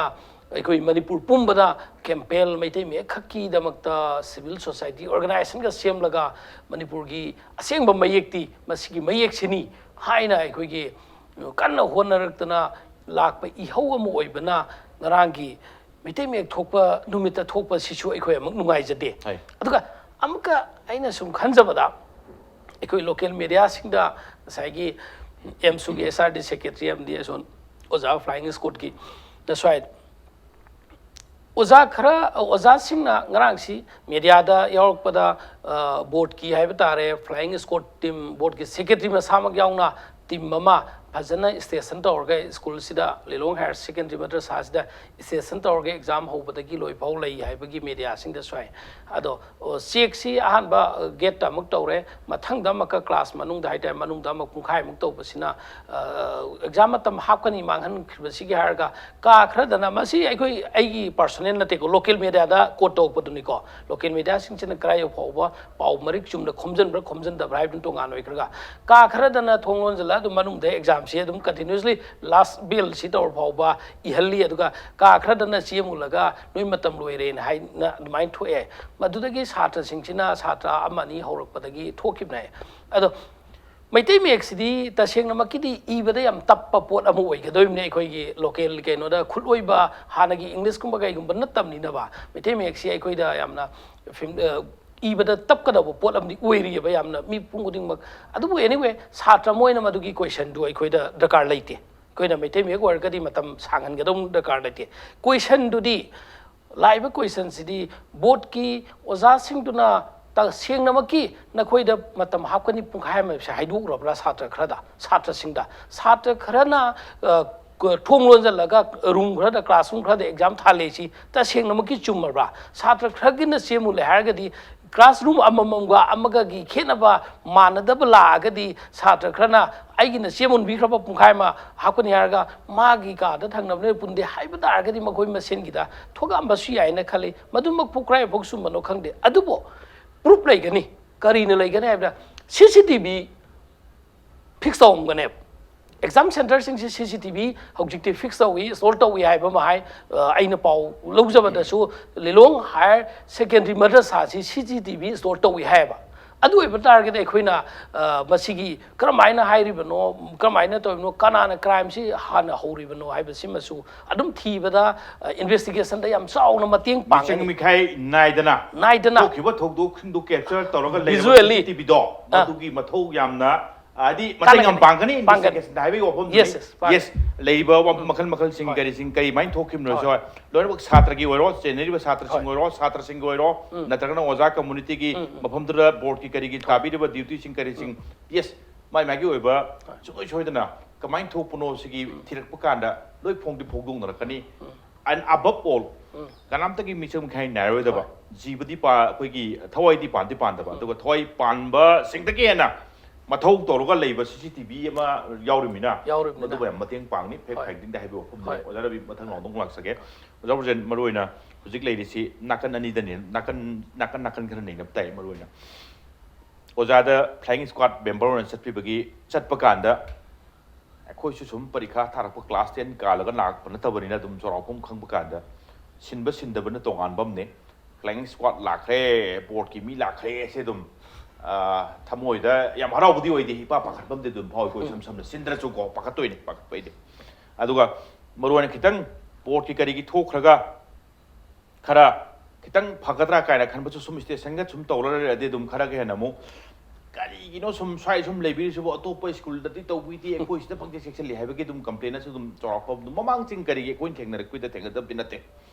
ꯑꯩꯈꯣꯏ ꯃꯅꯤꯄꯨꯔ ꯄꯨꯝꯕꯗ ꯀꯦꯝꯄꯦꯜ ꯃꯩꯇꯩ ꯃꯌꯦꯛ ꯈꯛꯀꯤꯗꯃꯛꯇ ꯁꯤꯚꯤꯜ ꯁꯣꯁꯥꯏꯇꯤ ꯑꯣꯔꯒꯅꯥꯏꯖꯦꯁꯟꯒ ꯁꯦꯝꯂꯒ ꯃꯅꯤꯄꯨꯔꯒꯤ ꯑꯁꯦꯡꯕ ꯃꯌꯦꯛꯇꯤ ꯃꯁꯤꯒꯤ ꯃꯌꯦꯛꯁꯤꯅꯤ ꯍꯥꯏꯅ ꯑꯩꯈꯣꯏꯒꯤ ꯀꯟꯅ ꯍꯣꯠꯅꯔꯛꯇꯅ ꯂꯥꯛꯄ ꯏꯍꯧ ꯑꯃ ꯑꯣꯏꯕꯅ ꯉꯔꯥꯡꯒꯤ ꯃꯩꯇꯩ ꯃꯌꯦꯛ ꯊꯣꯛꯄ ꯅꯨꯃꯤꯠꯇ ꯊꯣꯛꯄꯁꯤꯁꯨ ꯑꯩꯈꯣꯏ ꯑꯃꯨꯛ ꯅꯨꯡꯉꯥꯏꯖꯗꯦ ꯑꯗꯨꯒ ꯑꯃꯨꯛꯀ ꯑꯩꯅ ꯁꯨꯝ ꯈꯟꯖꯕꯗ ꯑꯩꯈꯣꯏ ꯂꯣꯀꯦꯜ ꯃꯦꯗꯤꯌꯥꯁꯤꯡꯗ ꯉꯁꯥꯏꯒꯤ AMSUꯒꯤ HRD ꯁꯦꯀ꯭ꯔꯦꯇꯔꯤ ꯑꯃꯗꯤ ꯑꯁꯣꯟ ꯑꯣꯖꯥ ꯐ꯭ꯂꯥꯏꯡ ꯁ꯭ꯀꯣꯠꯀꯤ ꯁ꯭ꯋꯥꯏꯗ ꯑꯣꯖꯥꯁꯤꯡꯅ ꯉꯔꯥꯡꯁꯤ ꯃꯦꯗꯤꯌꯥꯗ ꯌꯥꯎꯔꯛꯄꯗ ꯕꯣꯔꯗꯀꯤ ꯍꯥꯏꯕ ꯇꯥꯔꯦ ꯐ꯭ꯂꯥꯏꯡ ꯁ꯭ꯀꯣꯠ ꯇꯤꯝ ꯕꯣꯔꯗꯀꯤ ꯁꯦꯀ꯭ꯔꯦꯇꯔꯤ ꯃꯁꯥꯃꯛ ꯌꯥꯎꯅ ꯇꯤꯝ ꯑꯃ ꯐꯖꯅ ꯁ꯭ꯇꯦꯁꯟ ꯇꯧꯔꯒ ꯁ꯭ꯀꯨꯜꯁꯤꯗ ꯂꯤꯂꯣꯡ ꯍꯥꯌꯔ ꯁꯦꯀꯦꯟꯗꯔꯤ ꯃꯗ꯭ꯔꯁꯥꯁꯤꯗ ꯁ꯭ꯇꯦꯁꯟ ꯇꯧꯔꯒ ꯑꯦꯛꯖꯥꯝ ꯍꯧꯕꯗꯒꯤ ꯂꯣꯏꯐꯥꯎ ꯂꯩ ꯍꯥꯏꯕꯒꯤ ꯃꯦꯗꯤꯌꯥꯁꯤꯡꯗ ꯁ꯭ꯋꯥꯏ ꯑꯗꯣ ꯆꯦꯛꯁꯤ ꯑꯍꯥꯟꯕ ꯒꯦꯠꯇ ꯑꯃꯨꯛ ꯇꯧꯔꯦ ꯃꯊꯪꯗ ꯑꯃꯨꯛꯀ ꯀ꯭ꯂꯥꯁ ꯃꯅꯨꯡꯗ ꯍꯥꯏꯇꯥꯔꯦ ꯃꯅꯨꯡꯗ ꯑꯃꯨꯛ ꯄꯨꯡꯈꯥꯏꯃꯨꯛ ꯇꯧꯕꯁꯤꯅ ꯑꯦꯛꯖꯥꯝ ꯃꯇꯝ ꯍꯥꯞꯀꯅꯤ ꯃꯥꯡꯍꯟꯈꯤꯕꯁꯤꯒꯤ ꯍꯥꯏꯔꯒ ꯀꯥ ꯈꯔꯗꯅ ꯃꯁꯤ ꯑꯩꯒꯤ ꯄꯥꯔꯁꯣꯅꯦꯜ ꯅꯠꯇꯦꯀꯣ ꯂꯣꯀꯦꯜ ꯃꯦꯗꯤꯌꯥꯗ ꯀꯣꯠ ꯇꯧꯔꯛꯄꯗꯨꯅꯤꯀꯣ ꯂꯣꯀꯦꯜ ꯃꯦꯗꯤꯌꯥꯁꯤꯡꯁꯤꯅ ꯀꯔꯥꯏ ꯐꯥꯎꯕ ꯄꯥꯎ ꯃꯔꯤꯛ ꯆꯨꯝꯅ ꯈꯣꯝꯖꯤꯟꯕ꯭ꯔꯥ ꯈꯣꯝꯖꯤꯟꯗꯕ꯭ꯔꯥ ꯍꯥꯏꯕꯗꯨ ꯇꯣꯉꯥꯟ ꯑꯣꯏꯈ꯭ꯔꯒ ꯀꯥ ꯈꯔꯗꯅ ꯊꯣꯡ ꯂꯣꯟꯁꯤꯜꯂ ꯑꯗꯨꯝ ꯃꯅꯨꯡꯗ ꯑꯦꯛꯖꯥꯝꯁꯤ ꯑꯗꯨꯝ ꯀꯟꯇꯤꯅ꯭ꯌꯨꯁꯂꯤ ꯂꯥꯁ ꯕꯦꯜꯁꯤ ꯇꯧꯔ ꯐꯥꯎꯕ ꯏꯍꯜꯂꯤ ꯑꯗꯨꯒ ꯀꯥ ꯈꯔꯗꯅ ꯆꯦꯃꯨꯜꯂꯒ ꯅꯣꯏ ꯃꯇꯝ ꯂꯣꯏꯔꯦꯅ ꯍꯥꯏꯅ ꯑꯗꯨꯃꯥꯏꯅ ꯊꯣꯛꯑꯦ ꯃꯗꯨꯗꯒꯤ ꯁꯥꯇ꯭ꯔꯁꯤꯡꯁꯤꯅ ꯁꯥꯇ꯭ꯔ ꯑꯃ ꯑꯅꯤ ꯍꯧꯔꯛꯄꯗꯒꯤ ꯊꯣꯛꯈꯤꯕꯅꯦ ꯑꯗꯣ ꯃꯩꯇꯩ ꯃꯌꯦꯛꯁꯤꯗꯤ ꯇꯁꯦꯡꯅꯃꯛꯀꯤꯗꯤ ꯏꯕꯗ ꯌꯥꯝ ꯇꯞꯄ ꯄꯣꯠ ꯑꯃ ꯑꯣꯏꯒꯗꯣꯏꯕꯅꯦ ꯑꯩꯈꯣꯏꯒꯤ ꯂꯣꯀꯦꯜ ꯀꯩꯅꯣꯗ ꯈꯨꯠꯂꯣꯏꯕ ꯍꯥꯟꯅꯒꯤ ꯏꯪꯂꯤꯁꯀꯨꯝꯕ ꯀꯩꯒꯨꯝꯕ ꯅꯠꯇꯕꯅꯤꯅꯕ ꯃꯩꯇꯩ ꯃꯌꯦꯛꯁꯤ ꯑꯩꯈꯣꯏꯗ ꯌꯥꯝꯅ ꯏꯕꯗ ꯇꯞꯀꯗꯕ ꯄꯣꯠ ꯑꯃꯗꯤ ꯑꯣꯏꯔꯤꯑꯕ ꯌꯥꯝꯅ ꯃꯤꯄꯨꯝ ꯈꯨꯗꯤꯡꯃꯛ ꯑꯗꯨꯕꯨ ꯑꯦꯅꯤꯋꯦ ꯁꯥꯇ꯭ꯔ ꯃꯣꯏꯅ ꯃꯗꯨꯒꯤ ꯀꯣꯏꯁꯟꯗꯨ ꯑꯩꯈꯣꯏꯗ ꯗꯔꯀꯥꯔ ꯂꯩꯇꯦ ꯑꯩꯈꯣꯏꯅ ꯃꯩꯇꯩ ꯃꯌꯦꯛ ꯑꯣꯏꯔꯒꯗꯤ ꯃꯇꯝ ꯁꯥꯡꯍꯟꯒꯗꯧꯕ ꯗꯔꯀꯥꯔ ꯂꯩꯇꯦ ꯀꯣꯏꯁꯟꯗꯨꯗꯤ ꯂꯥꯛꯏꯕ ꯀꯣꯏꯁꯟꯁꯤꯗꯤ ꯕꯣꯔꯗꯀꯤ ꯑꯣꯖꯥꯁꯤꯡꯗꯨꯅ ꯁꯦꯡꯅꯃꯛꯀꯤ ꯅꯈꯣꯏꯗ ꯃꯇꯝ ꯍꯥꯞꯀꯅꯤ ꯄꯨꯡꯈꯥꯏ ꯑꯃꯁꯦ ꯍꯥꯏꯗꯣꯛꯎꯔꯕ꯭ꯔꯥ ꯁꯥꯇ꯭ꯔꯁꯤꯡꯗ ꯁꯥꯇ꯭ꯔ ꯈꯔꯅ ꯊꯣꯡ ꯂꯣꯟꯁꯤꯜꯂꯒ ꯔꯨꯝ ꯈꯔꯗ ꯀ꯭ꯂꯥꯁꯔꯨꯝ ꯈꯔꯗ ꯑꯦꯛꯖꯥꯝ ꯊꯥꯜꯂꯦꯁꯤ ꯇꯁꯦꯡꯅꯃꯛꯀꯤ ꯆꯨꯝꯃꯕ꯭ꯔꯥ ꯁꯥꯇ꯭ꯔ ꯈꯔꯒꯤꯅ ꯆꯦꯃꯨꯜꯂꯦ ꯍꯥꯏꯔꯒꯗꯤ ꯀ꯭ꯂꯥꯁꯔꯨꯝ ꯑꯃꯃꯝꯒ ꯑꯃꯒꯒꯤ ꯈꯦꯠꯅꯕ ꯃꯥꯟꯅꯗꯕ ꯂꯥꯛꯑꯒꯗꯤ ꯁꯥꯇ꯭ꯔ ꯈꯔꯅ ꯑꯩꯒꯤꯅ ꯆꯦꯃꯨꯟꯕꯤꯈ꯭ꯔꯕ ꯄꯨꯡꯈꯥꯏ ꯑꯃ ꯍꯥꯞꯀꯅꯤ ꯍꯥꯏꯔꯒ ꯃꯥꯒꯤ ꯀꯥꯗ ꯊꯪꯅꯕꯅ ꯄꯨꯟꯗꯦ ꯍꯥꯏꯕ ꯇꯥꯔꯒꯗꯤ ꯃꯈꯣꯏ ꯃꯁꯦꯟꯒꯤꯗ ꯊꯣꯛꯑꯝꯕꯁꯨ ꯌꯥꯏꯅ ꯈꯜꯂꯤ ꯃꯗꯨꯃꯛꯄꯨ ꯀꯔꯥꯏꯐꯥꯎ ꯆꯨꯝꯕꯅꯣ ꯈꯪꯗꯦ ꯑꯗꯨꯕꯨ ꯄ꯭ꯔꯨꯞ ꯂꯩꯒꯅꯤ ꯀꯔꯤꯅ ꯂꯩꯒꯅꯤ ꯍꯥꯏꯕꯗ CCTV ꯐꯤꯛꯁ ꯇꯧꯔꯝꯒꯅꯦꯕ ꯑꯦꯛꯖꯥꯝ ꯁꯦꯟꯇꯔꯁꯤꯡꯁꯤ CCTV ꯍꯧꯖꯤꯛꯇꯤ ꯐꯤꯛꯁ ꯇꯧꯏ ꯏꯟꯁꯇꯣꯜ ꯇꯧꯏ ꯍꯥꯏꯕ ꯑꯃ ꯍꯥꯏ ꯑꯩꯅ ꯄꯥꯎ ꯂꯧꯖꯕꯗꯁꯨ ꯂꯤꯂꯣꯡ ꯍꯥꯌꯔ ꯁꯦꯀꯦꯟꯗꯔꯤ ꯃꯗ꯭ꯔꯁꯥꯁꯤ CCTV ꯏꯟꯁꯇꯣꯜ ꯇꯧꯏ ꯍꯥꯏꯌꯦꯕ ꯑꯗꯨ ꯑꯣꯏꯕ ꯇꯥꯔꯒꯗꯤ ꯑꯩꯈꯣꯏꯅ ꯃꯁꯤꯒꯤ ꯀꯔꯝꯍꯥꯏꯅ ꯍꯥꯏꯔꯤꯕꯅꯣ ꯀꯔꯝꯍꯥꯏꯅ ꯇꯧꯔꯤꯕꯅꯣ ꯀꯅꯥꯅ ꯀ꯭ꯔꯥꯏꯝꯁꯤ ꯍꯥꯟꯅ ꯍꯧꯔꯤꯕꯅꯣ ꯍꯥꯏꯕꯁꯤꯃꯁꯨ ꯑꯗꯨꯝ ꯊꯤꯕꯗ ꯏꯟꯚꯦꯁꯇꯤꯒꯦꯁꯟꯗ ꯌꯥꯝ ꯆꯥꯎꯅ ꯃꯇꯦꯡ ꯄꯥꯡꯒꯅꯤ ꯃꯤꯈꯥꯏ ꯅꯥꯏꯗꯅ ꯊꯣꯛꯈꯤꯕ ꯊꯧꯗꯣꯛꯁꯤꯡꯗꯨ ꯀꯦꯞꯆꯔ ꯇꯧꯔꯒ ꯂꯩꯔꯤꯕ CCTVꯗꯣ ꯃꯗꯨꯒꯤ ꯃꯊꯧ ꯌꯥꯝꯅ ꯍꯥꯏꯗꯤ ꯃꯇꯦꯡ ꯌꯥꯝ ꯄꯥꯡꯒꯅꯤ ꯏꯟꯚꯦꯁꯇꯤꯒꯦꯁꯟꯗ ꯍꯥꯏꯕꯒꯤ ꯋꯥꯐꯝꯗꯨꯅꯤ ꯌꯦꯁ ꯂꯩꯔꯤꯕ ꯃꯈꯜꯁꯤꯡ ꯀꯔꯤꯁꯤꯡ ꯀꯔꯤꯃꯥꯏꯅ ꯊꯣꯛꯈꯤꯕꯅꯣꯁꯨ ꯂꯣꯏꯅꯃꯛ ꯁꯥꯇ꯭ꯔꯒꯤ ꯑꯣꯏꯔꯣ ꯆꯦꯟꯅꯔꯤꯕ ꯁꯥꯇ꯭ꯔꯁꯤꯡ ꯑꯣꯏꯔꯣ ꯁꯥꯇ꯭ꯔꯁꯤꯡꯒꯤ ꯑꯣꯏꯔꯣ ꯅꯠꯇ꯭ꯔꯒꯅ ꯑꯣꯖꯥ ꯀꯝꯃꯨꯅꯤꯇꯤꯒꯤ ꯃꯐꯝꯗꯨꯗ ꯕꯣꯔꯗꯀꯤ ꯀꯔꯤꯒꯤ ꯇꯥꯕꯤꯔꯤꯕ ꯗ꯭ꯌꯨꯇꯤꯁꯤꯡ ꯀꯔꯤꯁꯤꯡ ꯌꯦꯁ ꯃꯥꯒꯤ ꯑꯣꯏꯕ ꯁꯨꯡꯁꯣꯏ ꯁꯣꯏꯗꯅ ꯀꯃꯥꯏꯅ ꯊꯣꯛꯄꯅꯣ ꯁꯤꯒꯤ ꯊꯤꯔꯛꯄ ꯀꯥꯟꯗ ꯂꯣꯏ ꯐꯣꯡꯗꯣꯛꯅꯔꯛꯀꯅꯤ and above all ꯀꯅꯥꯝꯇꯒꯤ ꯃꯤꯆꯪ ꯃꯤꯈꯥꯏ ꯅꯥꯏꯔꯣꯏꯗꯕ ꯖꯤꯕꯗꯤ ꯑꯩꯈꯣꯏꯒꯤ ꯊꯋꯥꯏꯗꯤ ꯄꯥꯟꯗꯕ ꯑꯗꯨꯒ ꯊꯋꯥꯏ ꯄꯥꯟꯕꯁꯤꯡꯗꯒꯤ ꯍꯦꯟꯅ ꯃꯊꯧ ꯇꯧꯔꯒ ꯂꯩꯕ CCTV ꯑꯃ ꯌꯥꯎꯔꯤꯕꯅꯤꯅ ꯃꯗꯨꯕꯨ ꯌꯥꯝ ꯃꯇꯦꯡ ꯄꯥꯡꯅꯤ ꯐꯦꯛ ꯐꯥꯏꯟꯗꯤꯡꯗ ꯍꯥꯏꯕ ꯋꯥꯐꯝꯗ ꯑꯣꯖꯥ ꯔꯕꯤ ꯃꯊꯪ ꯅꯥꯎꯗꯣꯡ ꯂꯥꯛꯆꯒꯦ ꯑꯣꯖꯥ ꯕ꯭ꯔꯣꯖꯦꯟ ꯃꯔꯨꯑꯣꯏꯅ ꯍꯧꯖꯤꯛ ꯂꯩꯔꯤꯁꯤ ꯅꯥꯀꯟ ꯑꯅꯤꯗꯅꯤ ꯅꯥꯀꯟ ꯈꯔ ꯅꯩꯅꯕ ꯇꯥꯏ ꯃꯔꯨꯑꯣꯏꯅ ꯑꯣꯖꯥꯗ ꯐ꯭ꯂꯥꯏꯡ ꯁ꯭ꯀ꯭ꯋꯥꯗ ꯃꯦꯝꯕꯔ ꯑꯣꯏꯅ ꯆꯠꯄ ꯀꯥꯟꯗ ꯑꯩꯈꯣꯏꯁꯨ ꯁꯨꯝ ꯄꯔꯤꯈꯥ ꯊꯥꯔꯛꯄ ꯀ꯭ꯂꯥꯁ 10 ꯀꯥꯜꯂꯒ ꯂꯥꯛꯄ ꯅꯠꯇꯕꯅꯤ나 ꯑꯗꯨꯝ ꯆꯥꯎꯔꯥꯛꯄ ꯈꯪꯕ ꯀꯥꯟꯗ ꯁꯤꯟꯕ ꯁꯤꯟꯗꯕꯅ ꯇꯣꯉꯥꯟꯕ ꯑꯃꯅꯦ ꯐ꯭ꯂꯥꯏꯡ ꯁ꯭ꯀ꯭ꯋꯥꯗ ꯂꯥꯛꯈ꯭ꯔꯦ ꯕꯣꯔꯗꯀꯤ ꯃꯤ ꯂꯥꯛꯈ꯭ꯔꯦ ꯁꯦ ꯑꯗꯨꯝ ꯊꯃꯣꯏꯗ ꯌꯥꯝ ꯍꯔꯥꯎꯕꯗꯤ ꯑꯣꯏꯗꯦ ꯏꯄꯥ ꯄꯥꯈꯠꯄ ꯑꯃꯗꯤ ꯑꯗꯨꯝ ꯐꯥꯎꯏꯀꯣ ꯏꯁꯝ ꯁꯝꯅ ꯁꯤꯟꯗ꯭ꯔꯁꯨꯀꯣ ꯄꯥꯈꯠꯇꯣꯏꯅꯦ ꯄꯥꯈꯠꯄꯩꯗꯤ ꯑꯗꯨꯒ ꯃꯔꯨꯑꯣꯏꯅ ꯈꯤꯇꯪ ꯕꯣꯔꯗꯀꯤ ꯀꯔꯤꯒꯤ ꯊꯣꯛꯈ꯭ꯔꯒ ꯈꯔ ꯈꯤꯇꯪ ꯐꯒꯗ꯭ꯔꯥ ꯀꯥꯏꯅ ꯈꯟꯕꯁꯨ ꯁꯨꯝ ꯁ꯭ꯇꯦꯁꯟꯒ ꯁꯨꯝ ꯇꯧꯔ ꯂꯩꯔꯗꯤ ꯑꯗꯨꯝ ꯈꯔꯒ ꯍꯦꯟꯅ ꯑꯃꯨꯛ ꯀꯔꯤꯒꯤꯅꯣ ꯁꯨꯝ ꯁ꯭ꯋꯥꯏ ꯁꯨꯝ ꯂꯩꯕꯤꯔꯤꯁꯤꯕꯨ ꯑꯇꯣꯞꯄ ꯁ꯭ꯀꯨꯜꯗꯗꯤ ꯇꯧꯕꯤꯗꯦ ꯑꯩꯈꯣꯏꯁꯤꯗ ꯄꯪꯆꯦꯛ ꯆꯦꯛꯁꯤꯜꯂꯤ ꯍꯥꯏꯕꯒꯤ ꯑꯗꯨꯝ ꯀꯝꯄ꯭ꯂꯦꯟꯅꯁꯨ ꯑꯗꯨꯝ ꯆꯥꯎꯔꯥꯛꯄ ꯑꯗꯨꯝ ꯃꯃꯥꯡꯁꯤꯡ ꯀꯔꯤꯒꯤ ꯑꯩꯈꯣꯏꯅ ꯊꯦꯡꯅꯔꯛꯄꯗ ꯊꯦꯡꯅꯗꯕꯗꯤ ꯅꯠꯇꯦ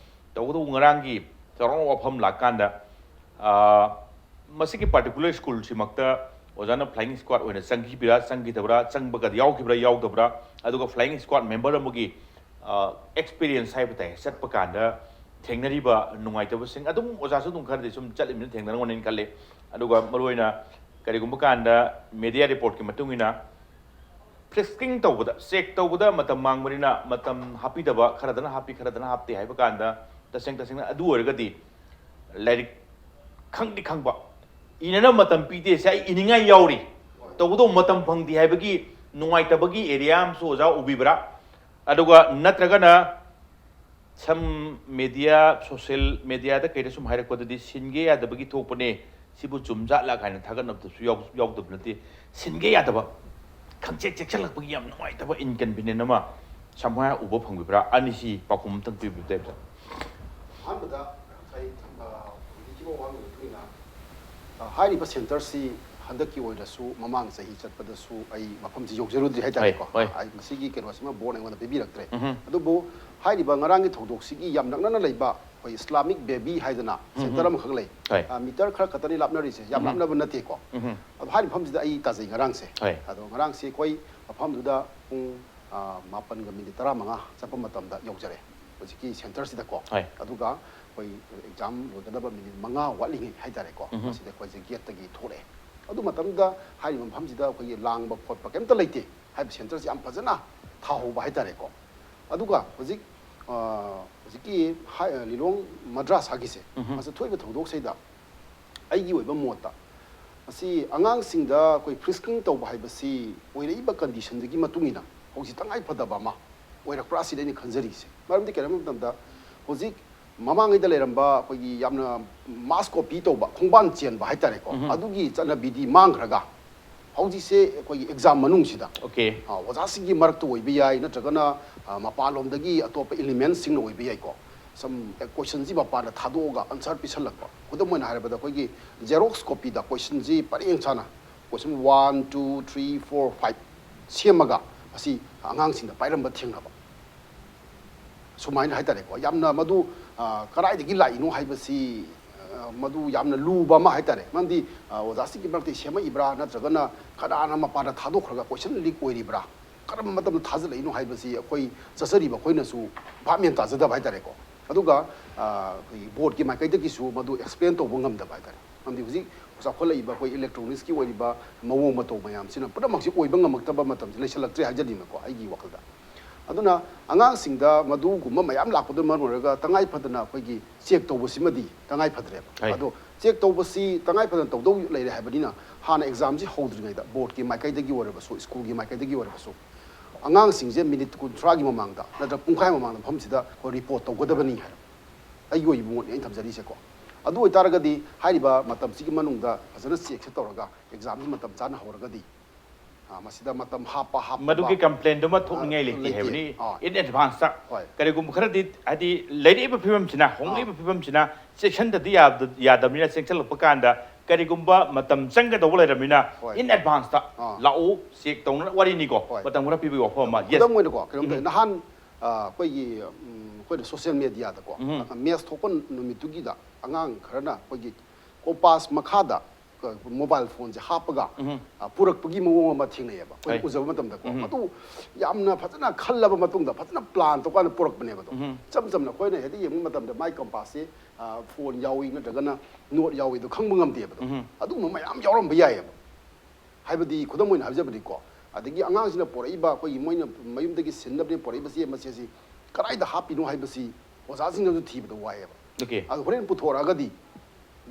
ꯇꯧꯕꯇꯕꯨ ꯉꯔꯥꯡꯒꯤ ꯆꯥꯎꯔꯥꯛꯅ ꯋꯥꯐꯝ ꯂꯥꯛꯀꯥꯟꯗ ꯃꯁꯤꯒꯤ ꯄꯥꯔꯇꯤꯀꯨꯂꯔ ꯁ꯭ꯀꯨꯜꯁꯤꯃꯛꯇ ꯑꯣꯖꯥꯅ ꯐ꯭ꯂꯥꯏꯌꯤꯡ ꯁ꯭ꯀ꯭ꯋꯥꯗ ꯑꯣꯏꯅ ꯆꯪꯈꯤꯕ꯭ꯔꯥ ꯆꯪꯈꯤꯗꯕ꯭ꯔꯥ ꯆꯪꯕꯒ ꯌꯥꯎꯈꯤꯕ꯭ꯔꯥ ꯌꯥꯎꯗꯕ꯭ꯔꯥ ꯑꯗꯨꯒ ꯐ꯭ꯂꯥꯏꯌꯤꯡ ꯁ꯭ꯀ꯭ꯋꯥꯗ ꯃꯦꯝꯕꯔ ꯑꯃꯒꯤ ꯑꯦꯛꯁꯄꯤꯔꯤꯌꯦꯟꯁ ꯍꯥꯏꯕ ꯇꯥꯏ ꯆꯠꯄ ꯀꯥꯟꯗ ꯊꯦꯡꯅꯔꯤꯕ ꯅꯨꯡꯉꯥꯏꯇꯕꯁꯤꯡ ꯑꯗꯨꯝ ꯑꯣꯖꯥꯁꯨ ꯑꯗꯨꯝ ꯈꯔꯗꯤ ꯁꯨꯝ ꯆꯠꯂꯤꯕꯅꯤꯅ ꯊꯦꯡꯅꯔꯝꯒꯅꯤꯅ ꯈꯜꯂꯤ ꯑꯗꯨꯒ ꯃꯔꯨꯑꯣꯏꯅ ꯀꯔꯤꯒꯨꯝꯕ ꯀꯥꯟꯗ ꯃꯦꯗꯤꯌꯥ ꯔꯤꯄꯣꯔꯠꯀꯤ ꯃꯇꯨꯡ ꯏꯟꯅ ꯐ꯭ꯔꯤꯁꯀꯤꯡ ꯇꯧꯕꯗ ꯆꯦꯛ ꯇꯧꯕꯗ ꯃꯇꯝ ꯃꯥꯡꯕꯅꯤꯅ ꯃꯇꯝ ꯍꯥꯞꯄꯤꯗꯕ ꯈꯔꯗꯅ ꯍꯥꯞꯄꯤ ꯈꯔꯗꯅ ꯍꯥꯞꯇꯦ ꯍꯥꯏꯕ ꯀꯥꯟꯗ ꯇꯁꯦꯡꯅ ꯑꯗꯨ ꯑꯣꯏꯔꯒꯗꯤ ꯂꯥꯏꯔꯤꯛ ꯈꯪꯗꯤ ꯈꯪꯕ ꯏꯅꯅꯕ ꯃꯇꯝ ꯄꯤꯗꯦ ꯁꯦ ꯑꯩ ꯏꯅꯤꯡꯉꯥꯏ ꯌꯥꯎꯔꯤ ꯇꯧꯕꯗꯣ ꯃꯇꯝ ꯐꯪꯗꯦ ꯍꯥꯏꯕꯒꯤ ꯅꯨꯡꯉꯥꯏꯇꯕꯒꯤ ꯑꯦꯔꯤꯌꯥ ꯑꯃꯁꯨ ꯑꯣꯖꯥ ꯎꯕꯤꯕ꯭ꯔꯥ ꯑꯗꯨꯒ ꯅꯠꯇ꯭ꯔꯒꯅ ꯁꯝ ꯃꯦꯗꯤꯌꯥ ꯁꯣꯁꯤꯌꯦꯜ ꯃꯦꯗꯤꯌꯥꯗ ꯀꯩꯗ ꯁꯨꯝ ꯍꯥꯏꯔꯛꯄꯗꯗꯤ ꯁꯤꯟꯒꯦ ꯌꯥꯗꯕꯒꯤ ꯊꯣꯛꯄꯅꯦ ꯁꯤꯕꯨ ꯆꯨꯝꯖꯥꯠꯂꯥ ꯀꯥꯏꯅ ꯊꯥꯒꯠꯅꯕꯗꯁꯨ ꯌꯥꯎꯗꯕ ꯅꯠꯇꯦ ꯁꯤꯟꯒꯦ ꯌꯥꯗꯕ ꯈꯪꯆꯦꯛ ꯆꯦꯛꯁꯤꯜꯂꯛꯄꯒꯤ ꯌꯥꯝ ꯅꯨꯡꯉꯥꯏꯇꯕ ꯏꯟꯀꯟꯚꯤꯅꯤꯌꯟ ꯑꯃ ꯁꯝꯍꯥꯏ ꯎꯕ ꯐꯪꯕꯤꯕ꯭ꯔꯥ ꯑꯅꯤꯁꯤ ꯄꯥꯎꯈꯨꯝ ꯑꯃꯇꯪ ꯄꯤꯕꯤꯕ ꯇꯥꯏꯞꯇ ꯑꯍꯥꯟꯕꯗ ꯉꯁꯥꯏ ꯍꯧꯖꯤꯛꯀꯤ ꯋꯥꯍꯪꯒꯤ ꯃꯇꯨꯡ ꯏꯟꯅ ꯍꯥꯏꯔꯤꯕ ꯁꯦꯟꯇꯔꯁꯤ ꯍꯟꯗꯛꯀꯤ ꯑꯣꯏꯅꯁꯨ ꯃꯃꯥꯡ ꯆꯍꯤ ꯆꯠꯄꯗꯁꯨ ꯑꯩ ꯃꯐꯝꯁꯤ ꯌꯧꯖꯔꯨꯗ꯭ꯔꯤ ꯍꯥꯏꯇꯥꯔꯦꯀꯣ ꯑꯩ ꯃꯁꯤꯒꯤ ꯀꯩꯅꯣꯁꯤꯃ ꯕꯣꯔꯗ ꯑꯩꯉꯣꯟꯗ ꯄꯤꯕꯤꯔꯛꯇ꯭ꯔꯦ ꯑꯗꯨꯕꯨ ꯍꯥꯏꯔꯤꯕ ꯉꯔꯥꯡꯒꯤ ꯊꯧꯗꯣꯛꯁꯤꯒꯤ ꯌꯥꯝ ꯅꯛꯅꯅ ꯂꯩꯕ ꯑꯩꯈꯣꯏ ꯏꯁꯂꯥꯃꯤꯛ ꯕꯦꯕꯤ ꯍꯥꯏꯗꯅ ꯁꯦꯟꯇꯔ ꯑꯃꯈꯛ ꯂꯩ ꯃꯤꯇꯔ ꯈꯔ ꯈꯛꯇꯅꯤ ꯂꯥꯞꯅꯔꯤꯁꯦ ꯌꯥꯝ ꯂꯥꯞꯅꯕ ꯅꯠꯇꯦꯀꯣ ꯑꯗꯣ ꯍꯥꯏꯔꯤꯕ ꯃꯐꯝꯁꯤꯗ ꯑꯩ ꯇꯥꯖꯩ ꯉꯔꯥꯡꯁꯦ ꯑꯗꯣ ꯉꯔꯥꯡꯁꯦ ꯑꯩꯈꯣꯏ ꯃꯐꯝꯗꯨꯗ ꯄꯨꯡ 7:15 ꯆꯠꯄ ꯃꯇꯝꯗ ꯌꯧꯖꯔꯦ ꯍꯧꯖꯤꯛꯀꯤ ꯁꯦꯟꯇꯔꯁꯤꯗꯀꯣ ꯑꯗꯨꯒ ꯑꯩꯈꯣꯏ ꯑꯦꯛꯖꯥꯝ ꯂꯣꯏꯒꯗꯕ ꯃꯤꯅꯤꯠ 5 ꯋꯥꯠꯂꯤꯉꯩ ꯍꯥꯏꯇꯥꯔꯦꯀꯣ ꯃꯁꯤꯗ ꯑꯩꯈꯣꯏꯁꯦ ꯒꯦꯠꯇꯒꯤ ꯊꯣꯛꯂꯛꯑꯦ ꯑꯗꯨ ꯃꯇꯝꯗ ꯍꯥꯏꯔꯤꯕ ꯃꯐꯝꯁꯤꯗ ꯑꯩꯈꯣꯏꯒꯤ ꯂꯥꯡꯕ ꯈꯣꯠꯄ ꯀꯩꯝꯇ ꯂꯩꯇꯦ ꯍꯥꯏꯕ ꯁꯦꯟꯇꯔꯁꯤ ꯌꯥꯝ ꯐꯖꯅ ꯊꯥꯍꯧꯕ ꯍꯥꯏꯇꯥꯔꯦꯀꯣ ꯑꯗꯨꯒ ꯍꯧꯖꯤꯛꯀꯤ ꯂꯤꯂꯣꯡ ꯃꯗ꯭ꯔꯥꯁꯥꯒꯤꯁꯦ ꯃꯁꯤ ꯊꯣꯛꯏꯕ ꯊꯧꯗꯣꯛꯁꯤꯗ ꯑꯩꯒꯤ ꯑꯣꯏꯕ ꯃꯣꯠꯇ ꯃꯁꯤ ꯑꯉꯥꯡꯁꯤꯡꯗ ꯑꯩꯈꯣꯏ ꯐ꯭ꯔꯤꯁꯀꯤꯡ ꯇꯧꯕ ꯍꯥꯏꯕꯁꯤ ꯑꯣꯏꯔꯛꯏꯕ ꯀꯟꯗꯤꯁꯟꯗꯨꯒꯤ ꯃꯇꯨꯡ ꯏꯟꯅ ꯍꯧꯖꯤꯛ ꯇꯉꯥꯏꯐꯗꯕ ꯑꯃ ꯑꯣꯏꯔꯛꯄ꯭ꯔꯥ ꯁꯤꯗ ꯑꯩꯅ ꯈꯟꯖꯔꯤꯁꯦ ꯃꯔꯝꯗꯤ ꯀꯔꯤꯒꯨꯝꯕ ꯃꯇꯝꯗ ꯍꯧꯖꯤꯛ ꯃꯃꯥꯡꯉꯩꯗ ꯂꯩꯔꯝꯕ ꯑꯩꯈꯣꯏꯒꯤ ꯌꯥꯝꯅ ꯃꯥꯁ ꯀꯣꯄꯤ ꯇꯧꯕ ꯈꯣꯡꯕꯥꯟ ꯆꯦꯟꯕ ꯍꯥꯏꯇꯥꯔꯦꯀꯣ ꯑꯗꯨꯒꯤ ꯆꯠꯅꯕꯤꯗꯤ ꯃꯥꯡꯈ꯭ꯔꯒ ꯍꯧꯖꯤꯛꯁꯦ ꯑꯩꯈꯣꯏꯒꯤ ꯑꯦꯛꯖꯥꯝ ꯃꯅꯨꯡꯁꯤꯗ ꯑꯣꯖꯥꯁꯤꯡꯒꯤ ꯃꯔꯛꯇ ꯑꯣꯏꯕ ꯌꯥꯏ ꯅꯠꯇ꯭ꯔꯒꯅ ꯃꯄꯥꯟꯂꯣꯝꯗꯒꯤ ꯑꯇꯣꯞꯄ ꯏꯂꯤꯃꯦꯟꯁꯤꯡꯅ ꯑꯣꯏꯕ ꯌꯥꯏꯀꯣ ꯁꯝ ꯀꯣꯏꯁꯟꯁꯤ ꯃꯄꯥꯟꯗ ꯊꯥꯗꯣꯛꯑꯒ ꯑꯟꯁꯔ ꯄꯤꯁꯜꯂꯛꯄ ꯈꯨꯗꯝ ꯑꯣꯏꯅ ꯍꯥꯏꯔꯕꯗ ꯑꯩꯈꯣꯏꯒꯤ ꯖꯦꯔꯣꯛꯁ ꯀꯣꯄꯤꯗ ꯀꯣꯏꯁꯟꯁꯤ ꯄꯔꯦꯡ ꯁꯥꯅ ꯀꯣꯏꯁꯟ 1 2 3 4 5 ꯁꯦꯝꯃꯒ ꯃꯁꯤ ꯑꯉꯥꯡꯁꯤꯡꯗ ꯄꯥꯏꯔꯝꯕ ꯊꯦꯡꯅꯕ ꯁꯨꯃꯥꯏꯅ ꯍꯥꯏꯇꯥꯔꯦꯀꯣ ꯌꯥꯝꯅ ꯃꯗꯨ ꯀꯗꯥꯏꯗꯒꯤ ꯂꯥꯛꯏꯅꯣ ꯍꯥꯏꯕꯁꯤ ꯃꯗꯨ ꯌꯥꯝꯅ ꯂꯨꯕ ꯑꯃ ꯍꯥꯏꯇꯥꯔꯦ ꯃꯔꯝꯗꯤ ꯑꯣꯖꯥꯁꯤꯡꯒꯤ ꯃꯔꯛꯇ ꯁꯦꯝꯃꯛꯏꯕ꯭ꯔꯥ ꯅꯠꯇ꯭ꯔꯒꯅ ꯀꯅꯥꯅ ꯃꯄꯥꯟꯗ ꯊꯥꯗꯣꯛꯈ꯭ꯔꯒ ꯀꯣꯏꯁꯟ ꯂꯤꯛ ꯑꯣꯏꯔꯤꯕ꯭ꯔꯥ ꯀꯔꯝꯕ ꯃꯇꯝꯗ ꯊꯥꯖꯤꯜꯂꯛꯏꯅꯣ ꯍꯥꯏꯕꯁꯤ ꯑꯩꯈꯣꯏ ꯆꯠꯆꯔꯤꯕ ꯑꯩꯈꯣꯏꯅꯁꯨ ꯚꯥꯞ ꯃꯦꯟ ꯇꯥꯖꯗꯕ ꯍꯥꯏꯇꯥꯔꯦꯀꯣ ꯑꯗꯨꯒ ꯑꯩꯈꯣꯏꯒꯤ ꯕꯣꯔꯗꯀꯤ ꯃꯥꯏꯀꯩꯗꯒꯤꯁꯨ ꯃꯗꯨ ꯑꯦꯛꯁꯄ꯭ꯂꯦꯟ ꯇꯧꯕ ꯉꯝꯗꯕ ꯍꯥꯏꯇꯥꯔꯦ ꯃꯔꯝꯗꯤ ꯍꯧꯖꯤꯛ ꯆꯥꯎꯈꯠꯂꯛꯏꯕ ꯑꯩꯈꯣꯏ ꯏꯂꯦꯛꯇ꯭ꯔꯣꯅꯤꯛꯁꯀꯤ ꯑꯣꯏꯔꯤꯕ ꯃꯑꯣꯡ ꯃꯇꯧ ꯃꯌꯥꯝꯁꯤꯅ ꯄꯨꯝꯅꯃꯛꯁꯤ ꯑꯣꯏꯕ ꯉꯝꯃꯛꯇꯕ ꯃꯇꯝꯁꯤ ꯂꯩꯁꯜꯂꯛꯇ꯭ꯔꯦ ꯍꯥꯏꯖꯅꯤꯡꯕꯀꯣ ꯑꯩꯒꯤ ꯋꯥꯈꯜꯗ ꯑꯗꯨꯅ ꯑꯉꯥꯡꯁꯤꯡꯗ ꯃꯗꯨꯒꯨꯝꯕ ꯃꯌꯥꯝ ꯂꯥꯛꯄꯗꯨꯅ ꯃꯔꯝ ꯑꯣꯏꯔꯒ ꯇꯉꯥꯏꯐꯗꯅ ꯑꯩꯈꯣꯏꯒꯤ ꯆꯦꯛ ꯇꯧꯕꯁꯤꯃꯗꯤ ꯇꯉꯥꯏꯐꯗ꯭ꯔꯦꯕ ꯑꯗꯣ ꯆꯦꯛ ꯇꯧꯕꯁꯤ ꯇꯉꯥꯏꯐꯗꯅ ꯇꯧꯗꯧ ꯂꯩꯔꯦ ꯍꯥꯏꯕꯅꯤꯅ ꯍꯥꯟꯅ ꯑꯦꯛꯖꯥꯝꯁꯤ ꯍꯧꯗ꯭ꯔꯤꯉꯩꯗ ꯕꯣꯔꯗꯀꯤ ꯃꯥꯏꯀꯩꯗꯒꯤ ꯑꯣꯏꯔꯕꯁꯨ ꯁ꯭ꯀꯨꯜꯒꯤ ꯃꯥꯏꯀꯩꯗꯒꯤ ꯑꯣꯏꯔꯕꯁꯨ ꯑꯉꯥꯡꯁꯤꯡꯁꯦ ꯃꯤꯅꯤꯠ 30ꯒꯤ ꯃꯃꯥꯡꯗ ꯅꯠꯇ꯭ꯔꯒ ꯄꯨꯡꯈꯥꯏ ꯃꯃꯥꯡꯗ ꯃꯐꯝꯁꯤꯗ ꯑꯩꯈꯣꯏ ꯔꯤꯄꯣꯔꯠ ꯇꯧꯒꯗꯕꯅꯤ ꯍꯥꯏꯕ ꯑꯩꯒꯤ ꯑꯣꯏꯕ ꯃꯣꯠꯅꯤ ꯑꯩꯅ ꯊꯝꯖꯔꯤꯁꯦꯀꯣ ꯑꯗꯨ ꯑꯣꯏꯇꯥꯔꯒꯗꯤ ꯍꯥꯏꯔꯤꯕ ꯃꯇꯝꯁꯤꯒꯤ ꯃꯅꯨꯡꯗ ꯐꯖꯅ ꯆꯦꯛꯁꯦ ꯇꯧꯔꯒ ꯑꯦꯛꯖꯥꯝꯁꯤ ꯃꯇꯝ ꯆꯥꯅ ꯍꯧꯔꯒꯗꯤ ꯃꯁꯤꯗ ꯃꯇꯝ ꯍꯥꯞꯄ ꯃꯗꯨꯒꯤ ꯀꯝꯄ꯭ꯂꯦꯟꯗꯨꯃ ꯊꯣꯛꯅꯤꯡꯉꯥꯏ ꯂꯩꯇꯦ ꯍꯥꯏꯕꯅꯤ ꯏꯟ ꯑꯦꯗꯚꯥꯟꯁꯇ ꯀꯔꯤꯒꯨꯝꯕ ꯈꯔꯗꯤ ꯍꯥꯏꯗꯤ ꯂꯩꯔꯛꯏꯕ ꯐꯤꯕꯝꯁꯤꯅ ꯍꯣꯡꯂꯛꯏꯕ ꯐꯤꯕꯝꯁꯤꯅ ꯆꯦꯛꯁꯤꯟꯗꯗꯤ ꯌꯥꯗꯕꯅꯤꯅ ꯆꯦꯛꯁꯤꯜꯂꯛꯄ ꯀꯥꯟꯗ ꯀꯔꯤꯒꯨꯝꯕ ꯃꯇꯝ ꯆꯪꯒꯗꯧꯕ ꯂꯩꯔꯕꯅꯤna ꯏꯟ ꯑꯦꯗꯚꯥꯟꯁꯇ ꯂꯥꯛꯎ ꯆꯦꯛ ꯇꯧꯅ ꯋꯥꯔꯤꯅꯤꯀꯣ ꯃꯇꯝ ꯈꯔ ꯄꯤꯕꯒꯤ ꯋꯥꯐꯝ ꯑꯃ ꯈꯨꯗꯝ ꯑꯣꯏꯅꯀꯣ ꯀꯩꯅꯣꯝꯇ ꯅꯍꯥꯟ ꯑꯩꯈꯣꯏꯒꯤ ꯑꯩꯈꯣꯏꯅ ꯁꯣꯁꯤꯌꯦꯜ ꯃꯦꯗꯤꯌꯥꯗꯀꯣ ꯃꯦꯠꯁ ꯊꯣꯛꯄ ꯅꯨꯃꯤꯠꯇꯨꯒꯤꯗ ꯑꯉꯥꯡ ꯈꯔꯅ ꯑꯩꯈꯣꯏꯒꯤ ꯀꯣꯄꯥꯁ ꯃꯈꯥꯗ ꯃꯣꯕꯥꯏꯜ ꯐꯣꯟꯁꯦ ꯍꯥꯞꯄꯒ ꯄꯨꯔꯛꯄꯒꯤ ꯃꯑꯣꯡ ꯑꯃ ꯊꯦꯡꯅꯩꯑꯕ ꯑꯩꯈꯣꯏꯅ ꯎꯖꯕ ꯃꯇꯝꯗꯀꯣ ꯃꯗꯨ ꯌꯥꯝꯅ ꯐꯖꯅ ꯈꯜꯂꯕ ꯃꯇꯨꯡꯗ ꯐꯖꯅ ꯄ꯭ꯂꯥꯟ ꯇꯧꯀꯥꯟꯗ ꯄꯨꯔꯛꯄꯅꯦꯕ ꯑꯗꯣ ꯆꯝ ꯆꯝꯅ ꯑꯩꯈꯣꯏꯅ ꯍꯦꯛꯇ ꯌꯦꯡꯕ ꯃꯇꯝꯗ ꯃꯥꯏ ꯀꯝꯄꯥꯁꯁꯦ ꯐꯣꯟ ꯌꯥꯎꯏ ꯅꯠꯇ꯭ꯔꯒꯅ ꯅꯣꯠ ꯌꯥꯎꯏꯗꯣ ꯈꯪꯕ ꯉꯝꯗꯦꯕ ꯑꯗꯨꯒꯨꯝꯕ ꯃꯌꯥꯝ ꯌꯥꯎꯔꯝꯕ ꯌꯥꯏꯑꯕ ꯍꯥꯏꯕꯗꯤ ꯈꯨꯗꯝ ꯑꯣꯏꯅ ꯍꯥꯏꯖꯕꯗꯤꯀꯣ ꯑꯗꯒꯤ ꯑꯉꯥꯡꯁꯤꯅ ꯄꯣꯔꯛꯏꯕ ꯑꯩꯈꯣꯏꯒꯤ ꯃꯣꯏꯅ ꯃꯌꯨꯝꯗꯒꯤ ꯁꯤꯟꯅꯕꯅꯤ ꯄꯣꯔꯛꯏꯕ ꯆꯦ ꯃꯆꯦꯁꯤ ꯀꯗꯥꯏꯗ ꯍꯥꯞꯄꯤꯅꯣ ꯍꯥꯏꯕꯁꯤ ꯑꯣꯖꯥꯁꯤꯡꯅꯁꯨ ꯊꯤꯕꯗ ꯋꯥꯏꯑꯦꯕ ꯑꯗꯨ ꯍꯣꯔꯦꯟ ꯄꯨꯊꯣꯔꯛꯑꯒꯗꯤ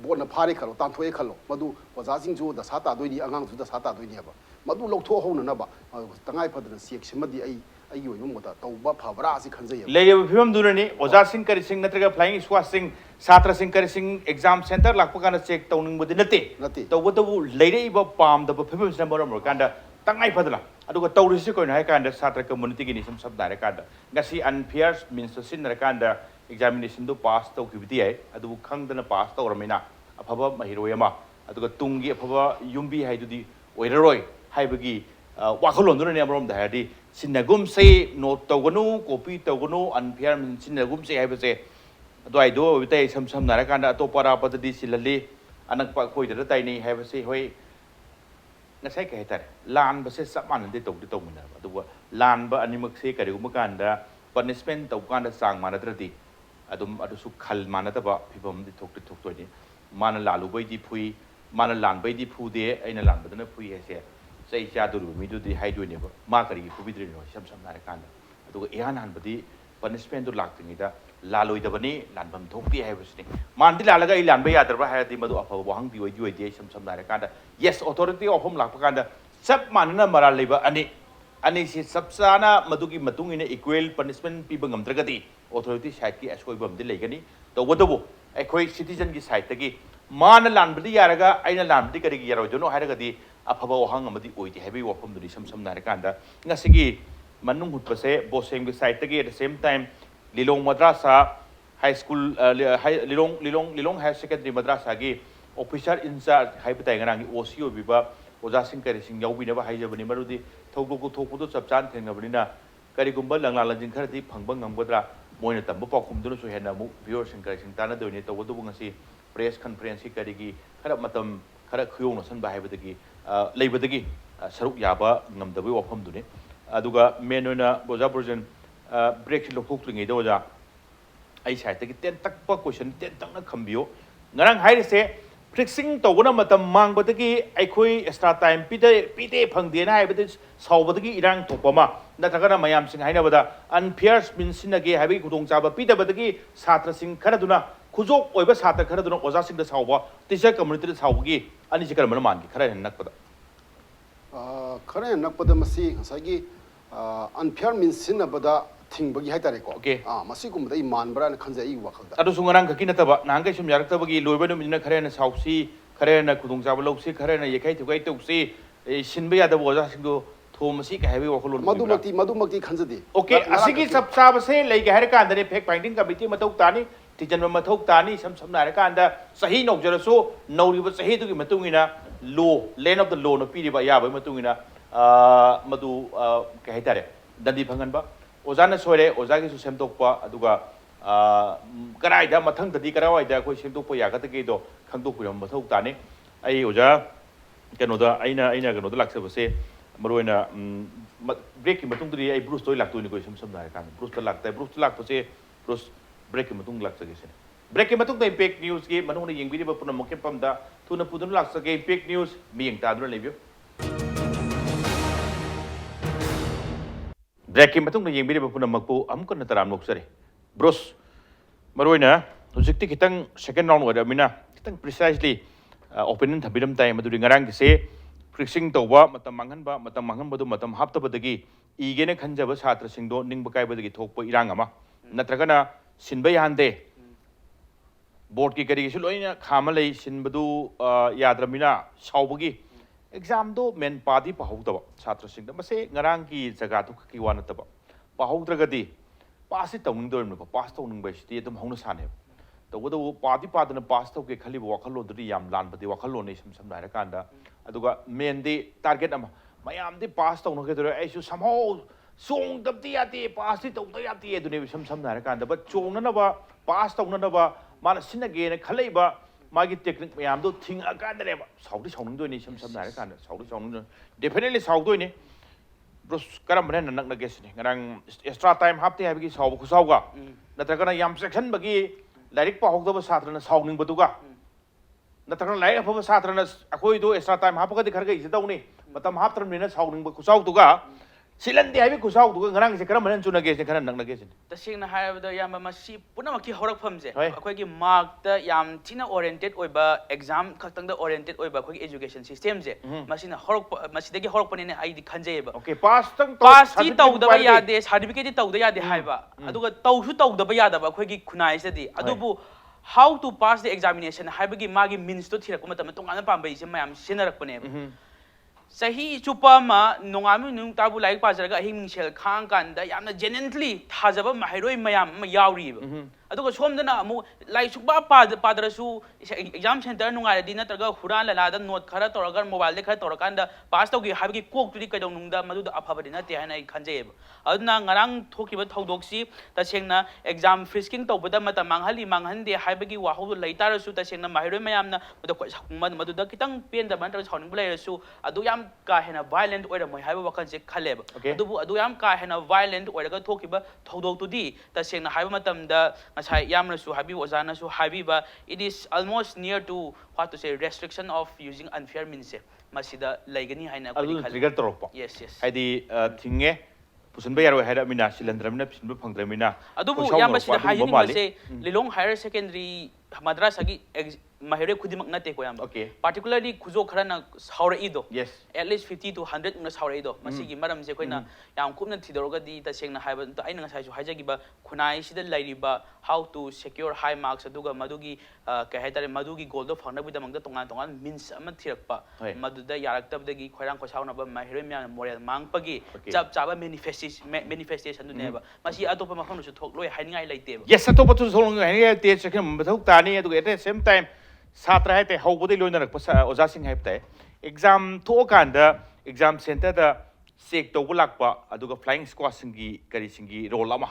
ꯕꯣꯔꯗꯅ ꯐꯥꯔꯦ ꯈꯜꯂꯣ ꯇꯥꯟꯊꯣꯛꯑꯦ ꯈꯜꯂꯣ ꯃꯗꯨ ꯑꯣꯖꯥꯁꯤꯡꯁꯨ ꯗꯁꯥ ꯇꯥꯗꯣꯏꯅꯤ ꯑꯉꯥꯡꯁꯨ ꯗꯁꯥ ꯇꯥꯗꯣꯏꯅꯦꯕ ꯃꯗꯨ ꯂꯧꯊꯣꯛꯍꯧꯅꯅꯕ ꯇꯉꯥꯏꯐꯗꯅ ꯆꯦꯛꯁꯤꯃꯗꯤ ꯑꯩꯒꯤ ꯑꯣꯏꯕ ꯃꯣꯠꯇ ꯇꯧꯕ ꯐꯕ꯭ꯔꯥ ꯑꯁꯤ ꯈꯟꯖꯩꯌꯦꯕ ꯂꯩꯔꯤꯕ ꯐꯤꯕꯝꯗꯨꯅꯅꯤ ꯑꯣꯖꯥꯁꯤꯡ ꯀꯔꯤꯁꯤꯡ ꯅꯠꯇ꯭ꯔꯒ ꯐ꯭ꯂꯥꯏꯌꯤꯡ ꯁ꯭ꯀ꯭ꯋꯥꯗꯁꯤꯡ ꯁꯥꯇ꯭ꯔꯁꯤꯡ ꯀꯔꯤꯁꯤꯡ ꯑꯦꯛꯖꯥꯝ ꯁꯦꯟꯇꯔ ꯂꯥꯛꯄ ꯀꯥꯟꯗ ꯆꯦꯛ ꯇꯧꯅꯤꯡꯕꯗꯤ ꯅꯠꯇꯦ ꯇꯧꯕꯇꯕꯨ ꯂꯩꯔꯛꯏꯕ ꯄꯥꯝꯗꯕ ꯐꯤꯕꯝꯁꯤꯅ ꯃꯔꯝ ꯑꯣꯏꯔꯀꯥꯟꯗ ꯇꯉꯥꯏꯐꯗꯅ ꯑꯗꯨꯒ ꯇꯧꯔꯤꯁꯤ ꯀꯩꯅꯣ ꯍꯥꯏꯔꯀꯥꯟꯗ ꯁꯥꯇ꯭ꯔ ꯀꯝꯃꯨꯅꯤꯇꯤꯒꯤꯅꯤ ꯁꯝꯅ ꯍꯥꯏꯔꯀꯥꯟꯗ ꯉꯁꯤ ꯑꯟꯐꯤꯌꯔ ꯃꯤꯟꯁꯇ ꯁꯤꯖꯤꯟꯅꯔꯀꯥꯟꯗ ꯑꯦꯛꯖꯥꯃꯤꯅꯦꯁꯟꯗꯨ ꯄꯥꯁ ꯇꯧꯈꯤꯕꯗꯤ ꯌꯥꯏ ꯑꯗꯨꯕꯨ ꯈꯪꯗꯅ ꯄꯥꯁ ꯇꯧꯔꯝꯃꯤꯅ ꯑꯐꯕ ꯃꯍꯩꯔꯣꯏ ꯑꯃ ꯑꯗꯨꯒ ꯇꯨꯡꯒꯤ ꯑꯐꯕ ꯌꯨꯝꯕꯤ ꯍꯥꯏꯗꯨꯗꯤ ꯑꯣꯏꯔꯔꯣꯏ ꯍꯥꯏꯕꯒꯤ ꯋꯥꯈꯜꯂꯣꯟꯗꯨꯅꯅꯦ ꯑꯃꯔꯣꯝꯗ ꯍꯥꯏꯔꯗꯤ ꯁꯤꯟꯅꯒꯨꯝꯁꯦ ꯅꯣꯠ ꯇꯧꯒꯅꯨ ꯀꯣꯄꯤ ꯇꯧꯒꯅꯨ ꯑꯟꯐꯤꯌꯔ ꯁꯤꯟꯅꯒꯨꯝꯁꯦ ꯍꯥꯏꯕꯁꯦ ꯑꯗꯨꯋꯥꯏꯗꯣ ꯑꯣꯏꯕꯇꯩ ꯁꯝꯅ ꯍꯥꯏꯔꯀꯥꯟꯗ ꯑꯇꯣꯞꯄ ꯑꯔꯥꯞꯄꯗꯗꯤ ꯁꯤꯜꯍꯜꯂꯤ ꯑꯅꯛꯄ ꯑꯩꯈꯣꯏꯗ ꯇꯥꯏꯅꯩ ꯍꯥꯏꯕꯁꯤ ꯍꯣꯏ ngасai kay tar lan ba se sap man de tawdi tawmina aduwa lan ba animak se kariguma kanda punishment taw kanda sang manadradi adum adusu khal manata ba phibam di thokti thoktoini mana lalu bai di phui mana lan bai di phu de aina lan badana phui ase sei cha duru mi du di haidoi ne ba ma kari phu bidri no sam sam na kanda aduga ihan han badi punishment du laktingi da laloi da bani lan bam thokti hai basni man di lalaga I lan bai yadra ba hai di madu afa wahang di oi di sam sam na kanda yes authority of home lakpa kanda sab manana maral leba ani si sabsana madugi matung ina equal punishment pi bangam dragati authority side ki asoi bam di legani to wadabu ekoi citizen ki side tagi mana lan bdi yaraga aina lan bdi kari yaro jono haraga di afaba wahang amadi oi di heavy wafam du sam sam na kanda ngasigi manung hut pase boseng bi side tagi at the same time Lilong Madrasa High School Lilong Higher Secondary Madrasa gi officer in charge haibatai ngang OCO biba oja sing kari sing yau binaba haijabani marudi thogdo thokpudo chapchan thengabani na kari gumba langla lanjing kharati phangba ngamgodra moina tamba pakhumdunu so hena mu viewer sing kari sing tana doini tawdu ngasi press conference kari gi khara matam khara khuyong san ba haibadagi leibadagi saruk yaba ngamdabi wafam dune aduga menona boja Brojen break lokuk tringi doja ai sai ta ki ten tak pa question ten tak na khambio ngarang hai se fixing to gona matam mang badagi ai khoi extra time pite phang de na hai bad sau badagi irang thopama na thagana mayam sing haina bada unfair min sinage habi khudong chaba pite badagi satra sing khara duna khujok oiba satra khara duna oja sing da sauba teacher community da saugi ani jikar man man ki khara nak pada khara nak pada masi ngasagi unfair min sinabada thingbagi haitare ko okay masi kum dai man bra na khanja I wakhalda adu sungarang ka kinataba nangai sum yaraktabagi loibanu minna kharena sausi kharena khudong jaba lawsi kharena yekai thugai tausi sinba yada boja singdo thomasi ka hebi wakholo madumati khanjadi okay asigi sab sab se lei ga harka andare fact finding committee mathau tani tijan mathau tani sam na harka anda sahi nokjarasu noriba sahi du gi matungina law land of the law no piriba yaba matungina madu ka haitare dandi phangan ba ozana soire ozagi su semtokpa aduga karaida mathang dadi karawaida koi semtokpa yagatagi do khangdokpuram mathau tani ai oja kenoda aina kenoda laksabase maroina break ki matung duri ai bruce toy laktu ni koi sam na kan bruce ta lakta bruce lakpase bruce break ki matung laksage se break ki matung da impact news ki manung na yengbi ba puna mokem pamda tuna pudun laksage impact news mi yeng ta dura lebio break ki matung na yengbi ba puna makpu amko na taram noksare bruce maroina hojikti kitang second round oda mina kitang precisely opinion thabiram tai maduri ngarang ki se fixing tawba matam manghan badu matam haptabadagi igene khanjaba satra singdo ningba kaibadagi thokpa irang ama natragana sinba yande board ki kari gi loina khamalei sinbadu yadramina saubagi exam do men padi pahudaba satra singda mase ngarang ki jaga tu ki wanataba pahudragadi pass it tawning dorm no pass tawning ba sti dum hongna sane tawdo padi padana pass taw ke khali wakhalo duri yam lan badi wakhalo ne sam naira kanda aduga men di target ama mayam di pass tawno ke dore ai su somehow song dabti yati pass ti tawda yati edune sam naira kanda ba chongna na ba pass tawna na ba mana sinage ne khalai ba magi technique mayam do thing akanda re ba saudi saung do ni sam naira kanda saudi saung definitely saung do ni bros karam bane nak na guess ni ngarang extra time hapte ha bi saw khusau ga natragana yam section bagi direct pa hokda ba satra na saung ning baduga natragana lai fa ba satra na akoi do extra time hapga di kharga ise dauni matam haptram ni na saung ning ba khusau tuga silandi habi khusau tuga ngarang se karam bane chuna guess ni khana nak na guess ni tasing na haibda yam masi punamaki horak famje akoi gi mark ta yam tina oriented oiba exam khaktang da oriented oiba akoi education system je masina horak masidagi horak panine ai di khanje ba okay pass ti tawda ba yade certificate tawda yade haiba aduga tawsu tawda ba yada ba akoi gi khunai sedi adubu how to pass the examination haibagi magi means to thirak matam tongana pambai se mayam sinarak pane sahi chupama nongami nung tabu laik pajaraga hing sel khang kanda yamna genuinely thajaba mahairoi mayam ma yauri ꯑꯗꯨꯒ ꯁꯣꯝꯗꯅ ꯑꯃꯨꯛ ꯂꯥꯏꯔꯤꯛ ꯁꯨꯡꯄꯥ ꯄꯥꯗ꯭ꯔꯁꯨ exam centre ꯅꯨꯡꯉꯥꯏꯔꯗꯤ ꯅꯠꯇ꯭ꯔꯒ ꯍꯨꯔꯥꯟ ꯂꯥꯂꯥꯗ note ꯈꯔ ꯇꯧꯔꯒ ꯃꯣꯕꯥꯏꯜꯗ ꯈꯔ ꯇꯧꯔꯀꯥꯟꯗ ꯄꯥꯁ ꯇꯧꯒꯦ ꯍꯥꯏꯕꯒꯤ ꯀꯣꯛꯇꯨꯗꯤ ꯀꯩꯗꯧꯅꯨꯡꯗ ꯃꯗꯨꯗ ꯑꯐꯕꯗꯤ ꯅꯠꯇꯦ ꯍꯥꯏꯅ ꯑꯩ ꯈꯟꯖꯩꯌꯦꯕ ꯑꯗꯨꯅ ꯉꯔꯥꯡ ꯊꯣꯛꯈꯤꯕ ꯊꯧꯗꯣꯛꯁꯤ ꯇꯁꯦꯡꯅ ꯑꯦꯛꯖꯥꯝ ꯐ꯭ꯔꯤꯁꯀꯤꯡ ꯇꯧꯕꯗ ꯃꯇꯝ ꯃꯥꯡꯍꯟꯗꯦ ꯍꯥꯏꯕꯒꯤ ꯋꯥꯍꯧꯗꯣ ꯂꯩꯇꯥꯔꯁꯨ ꯇꯁꯦꯡꯅ ꯃꯍꯩꯔꯣꯏ ꯃꯌꯥꯝꯅ ꯃꯗꯨꯗ ꯈꯤꯇꯪ ꯄꯦꯟꯗꯕ ꯅꯠꯇ꯭ꯔꯒ ꯁꯥꯎꯅꯤꯡꯕ ꯂꯩꯔꯁꯨ ꯑꯗꯨ ꯌꯥꯝ ꯀꯥ ꯍꯦꯟꯅ ꯚꯥꯏꯂꯦꯟꯠ ꯑꯣꯏꯔꯝꯃꯣꯏ ꯍꯥꯏꯕ ꯋꯥꯈꯜꯁꯦ ꯈꯜꯂꯦꯕ ꯑꯗꯨꯕꯨ ꯑꯗꯨ ꯌꯥꯝ ꯀꯥ ꯍꯦꯟꯅ ꯚꯥꯏꯂꯦꯟꯠ ꯑꯣꯏꯔꯒ ꯊꯣꯛꯈꯤꯕ ꯊꯧꯗꯣꯛꯇꯨꯗꯤ ꯇꯁꯦꯡꯅ ꯍꯥꯏꯕ ꯃꯇꯝꯗ ꯉꯁꯥꯏ ꯌꯥꯝꯅꯁꯨ ꯍꯥꯏꯕꯤꯕ ꯑꯣꯖꯥꯅꯁꯨ ꯍꯥꯏꯕꯤꯕ it is almost near to what to say restriction of using unfair means masida laigani haina ꯑꯗꯨ ꯇ꯭ꯔꯤꯒꯔ ꯇꯧꯔꯛꯄ yes yes ꯍꯥꯏꯗꯤ ꯊꯤꯡꯉꯦ ꯄꯨꯁꯤꯟꯕ ꯌꯥꯔꯣꯏ ꯍꯥꯏꯔꯕꯅꯤꯅ ꯁꯤꯂꯟꯗ꯭ꯔꯕꯅꯤꯅ ꯄꯨꯁꯤꯟꯕ ꯐꯪꯗ꯭ꯔꯕꯅꯤꯅ ꯑꯗꯨꯕꯨ ꯌꯥꯝꯕꯁꯤꯗ ꯍꯥꯏꯖꯅꯤꯡꯕꯁꯦ ꯂꯤꯂꯣꯡ ꯍꯥꯌꯔ ꯁꯦꯀꯦꯟꯗꯔꯤ ꯃദ്ꯔꯥꯁꯥꯒꯤ ꯃꯍꯩꯔꯣꯏ ꯈꯨꯗꯤꯡꯃꯛ ꯅꯠꯇꯦꯀꯣ ꯌꯥꯝꯕ ꯄꯥꯔꯇꯤꯀꯨꯂꯔꯂꯤ ꯈꯨꯖꯣꯛ ꯈꯔꯅ ꯁꯥꯎꯔꯛꯏꯗꯣ at least 50 to 100 ꯅ ꯁꯥꯎꯔꯛꯏꯗꯣ ꯃꯁꯤꯒꯤ ꯃꯔꯝꯁꯦ ꯑꯩꯈꯣꯏꯅ ꯌꯥꯝ ꯀꯨꯞꯅ ꯊꯤꯗꯣꯔꯒꯗꯤ ꯇꯁꯦꯡꯅ ꯍꯥꯏꯕ ꯑꯩꯅ ꯉꯁꯥꯏꯁꯨ ꯍꯥꯏꯖꯈꯤꯕ ꯈꯨꯟꯅꯥꯏꯁꯤꯗ ꯂꯩꯔꯤꯕ how to secure high marks ꯑꯗꯨꯒ ꯃꯗꯨꯒꯤ ꯀꯩ ꯍꯥꯏꯇꯥꯔꯦ ꯃꯗꯨꯒꯤ ꯒꯣꯜꯗꯣ ꯐꯪꯅꯕꯒꯤꯗꯃꯛꯇ ꯇꯣꯉꯥꯟ ꯃꯤꯟꯁ ꯑꯃ ꯊꯤꯔꯛꯄ ꯃꯗꯨꯗ ꯌꯥꯔꯛꯇꯕꯗꯒꯤ ꯈꯣꯏꯔꯥꯡ ꯈꯣꯏꯁꯥꯎꯅꯕ ꯃꯍꯩꯔꯣꯏ ꯃꯌꯥꯝꯅ ꯃꯣꯔꯦꯜ ꯃꯥꯡꯉꯛꯄꯒꯤ ꯆꯞ ꯆꯥꯕ ꯃꯦꯅꯤꯐꯦꯁꯇꯦꯁꯟꯗꯨꯅꯦꯕ ꯃꯁꯤ ꯑꯇꯣꯞꯄ ꯃꯐꯝꯗꯁꯨ ꯊꯣꯛꯂꯣꯏ ꯍꯥꯏꯅꯤꯡꯉꯥꯏ ꯂꯩꯇꯦꯕ ꯌꯦꯁ ꯑꯇꯣꯞꯄꯁꯨ ꯊꯣꯛꯂꯣꯏ ꯍꯥꯏꯅꯤꯡꯉꯥꯏ ꯂꯩꯇꯦ ꯆꯦꯛꯁꯤꯟ ꯃꯊꯧ ꯇꯥꯅꯤ ꯑꯗꯨꯒ at the same time ꯁꯥꯇ꯭ꯔ ꯍꯥꯏꯇꯥꯔꯦ ꯍꯧꯕꯗꯒꯤ ꯂꯣꯏꯅꯔꯛꯄ ꯑꯣꯖꯥꯁꯤꯡ ꯍꯥꯏꯕ ꯇꯥꯏ ꯑꯦꯛꯖꯥꯝ ꯊꯣꯛꯑꯀꯥꯟꯗ ꯑꯦꯛꯖꯥꯝ ꯁꯦꯟꯇꯔꯗ ꯆꯦꯛ ꯇꯧꯕ ꯂꯥꯛꯄ ꯑꯗꯨꯒ ꯐ꯭ꯂꯥꯏꯌꯤꯡ ꯁ꯭ꯀ꯭ꯋꯥꯗꯁꯤꯡꯒꯤ ꯀꯔꯤꯁꯤꯡꯒꯤ ꯔꯣꯜ ꯑꯃ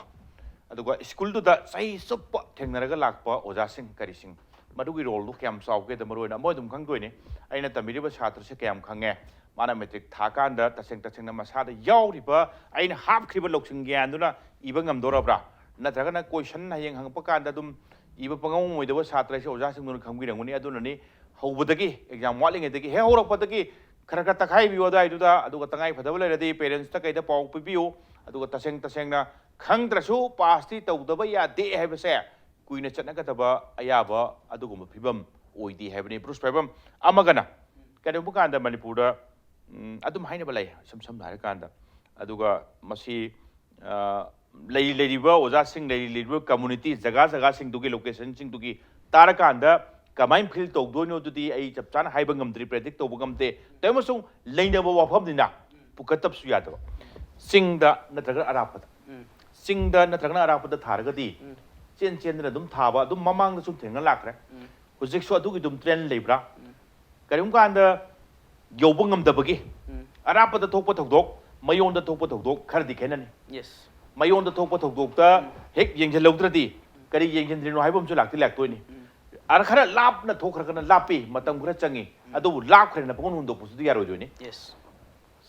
ꯑꯗꯨꯒ ꯁ꯭ꯀꯨꯜꯗꯨꯗ ꯆꯍꯤ ꯆꯨꯞꯄ ꯊꯦꯡꯅꯔꯒ ꯂꯥꯛꯄ ꯑꯣꯖꯥꯁꯤꯡ ꯀꯔꯤꯁꯤꯡ ꯃꯗꯨꯒꯤ ꯔꯣꯜꯗꯨ ꯀꯌꯥꯝ ꯆꯥꯎꯒꯦꯗ ꯃꯔꯨꯑꯣꯏꯅ ꯃꯣꯏ ꯑꯗꯨꯝ ꯈꯪꯗꯣꯏꯅꯤ ꯑꯩꯅ ꯇꯝꯕꯤꯔꯤꯕ ꯁꯥꯇ꯭ꯔꯁꯦ ꯀꯌꯥꯝ ꯈꯪꯉꯦ ꯃꯥꯅ ꯃꯦꯇ꯭ꯔꯤꯛ ꯊꯥꯀꯥꯟꯗ ꯇꯁꯦꯡꯅ ꯃꯁꯥꯗ ꯌꯥꯎꯔꯤꯕ ꯑꯩꯅ ꯍꯥꯞꯈ꯭ꯔꯤꯕ ꯂꯧꯁꯤꯡ ꯒ꯭ꯌꯥꯟꯗꯨꯅ ꯏꯕ ꯉꯝꯗꯣꯔꯕ꯭ꯔꯥ ꯅꯠꯇ꯭ꯔꯒꯅ ꯀꯣꯏꯁꯟ ꯍꯌꯦꯡ ꯍꯪꯉꯛꯄ ꯀꯥꯟꯗ ꯑꯗꯨꯝ ꯏꯕ ꯄꯪꯉꯝꯃꯣꯏꯗꯕ ꯁꯥꯇ꯭ꯔꯁꯦ ꯑꯣꯖꯥꯁꯤꯡꯗꯨꯅ ꯈꯪꯕꯤꯔꯝꯒꯅꯤ ꯑꯗꯨꯅꯅꯤ ꯍꯧꯕꯗꯒꯤ ꯑꯦꯛꯖꯥꯝ ꯋꯥꯠꯂꯤꯉꯩꯗꯒꯤ ꯍꯦꯛ ꯍꯧꯔꯛꯄꯗꯒꯤ ꯈꯔ ꯇꯛꯈꯥꯏꯕꯤꯌꯨ ꯑꯗꯨꯋꯥꯏꯗꯨꯗ ꯑꯗꯨꯒ ꯇꯉꯥꯏ ꯐꯗꯕ ꯂꯩꯔꯗꯤ ꯄꯦꯔꯦꯟꯁꯇ ꯀꯩꯗ ꯄꯥꯎ ꯄꯤꯕꯤꯌꯨ ꯑꯗꯨꯒ ꯇꯁꯦꯡꯅ ꯈꯪꯗ꯭ꯔꯁꯨ ꯄꯥꯁꯇꯤ ꯇꯧꯗꯕ ꯌꯥꯗꯦ ꯍꯥꯏꯕꯁꯦ ꯀꯨꯏꯅ ꯆꯠꯅꯒꯗꯕ ꯑꯌꯥꯕ ꯑꯗꯨꯒꯨꯝꯕ ꯐꯤꯕꯝ ꯑꯣꯏꯗꯦ ꯍꯥꯏꯕꯅꯤ ꯕ꯭ꯔꯨꯁ ꯄꯦꯕꯝ ꯑꯃꯒꯅ ꯀꯩꯒꯨꯝꯕ ꯀꯥꯟꯗ ꯃꯅꯤꯄꯨꯔꯗ ꯑꯗꯨꯝ ꯍꯥꯏꯅꯕ ꯂꯩ ꯁꯝꯅ ꯍꯥꯏꯔꯀꯥꯟꯗ ꯑꯗꯨꯒ ꯃꯁꯤ ꯂꯩꯔꯤꯕ ꯑꯣꯖꯥꯁꯤꯡ ꯂꯩꯔꯤꯕ ꯀꯝꯃꯨꯅꯤꯇꯤ ꯖꯒꯥꯁꯤꯡꯗꯨꯒꯤ ꯂꯣꯀꯦꯁꯟꯁꯤꯡꯗꯨꯒꯤ ꯇꯥꯔꯀꯥꯟꯗ ꯀꯃꯥꯏꯅ ꯐꯤꯜ ꯇꯧꯗꯣꯏꯅꯣ ꯑꯗꯨꯗꯤ ꯑꯩ ꯆꯞ ꯆꯥꯅ ꯍꯥꯏꯕ ꯉꯝꯗ꯭ꯔꯤ ꯄ꯭ꯔꯦꯗꯤꯛ ꯇꯧꯕ ꯉꯝꯗꯦ ꯑꯃꯁꯨꯡ ꯂꯩꯅꯕ ꯋꯥꯐꯝꯅꯤꯅ ꯄꯨꯈꯠꯇꯕꯁꯨ ꯌꯥꯗꯕ ꯆꯤꯡꯗ ꯅꯠꯇ꯭ꯔꯒ ꯑꯔꯥꯞꯄꯗ ꯆꯤꯡꯗ ꯅꯠꯇ꯭ꯔꯒꯅ ꯑꯔꯥꯞꯄꯗ ꯊꯥꯔꯒꯗꯤ ꯆꯦꯟꯗꯅ ꯑꯗꯨꯝ ꯊꯥꯕ ꯑꯗꯨꯝ ꯃꯃꯥꯡꯗꯁꯨ ꯊꯦꯡꯅ ꯂꯥꯛꯈ꯭ꯔꯦ ꯍꯧꯖꯤꯛꯁꯨ ꯑꯗꯨꯒꯤ ꯑꯗꯨꯝ ꯇ꯭ꯔꯦꯟ ꯂꯩꯕ꯭ꯔꯥ ꯀꯔꯤꯒꯨꯝꯕ ꯀꯥꯟꯗ ꯌꯧꯕ ꯉꯝꯗꯕꯒꯤ ꯑꯔꯥꯞꯄꯗ ꯊꯣꯛꯄ ꯊꯧꯗꯣꯛ ꯃꯌꯣꯟꯗ ꯊꯣꯛꯄ ꯊꯧꯗꯣꯛ ꯈꯔꯗꯤ ꯈꯦꯠꯅꯅꯤ ꯃꯌꯣꯟꯗ ꯊꯣꯛꯄ ꯊꯧꯗꯣꯛꯇ ꯍꯦꯛ ꯌꯦꯡꯁꯤꯜꯍꯧꯗ꯭ꯔꯗꯤ ꯀꯔꯤ ꯌꯦꯡꯁꯤꯟꯗ꯭ꯔꯤꯅꯣ ꯍꯥꯏꯕ ꯑꯃꯁꯨ ꯂꯥꯛꯇꯣꯏꯅꯤ ꯈꯔ ꯂꯥꯞꯅ ꯊꯣꯛꯈ꯭ꯔꯒꯅ ꯂꯥꯞꯄꯤ ꯃꯇꯝ ꯈꯔ ꯆꯪꯉꯤ ꯑꯗꯨꯕꯨ ꯂꯥꯞꯈ꯭ꯔꯦꯅ ꯄꯪꯍꯨꯟ ꯍꯨꯟꯗꯣꯛꯄꯁꯨ ꯌꯥꯔꯣꯏꯗꯣꯏꯅꯤ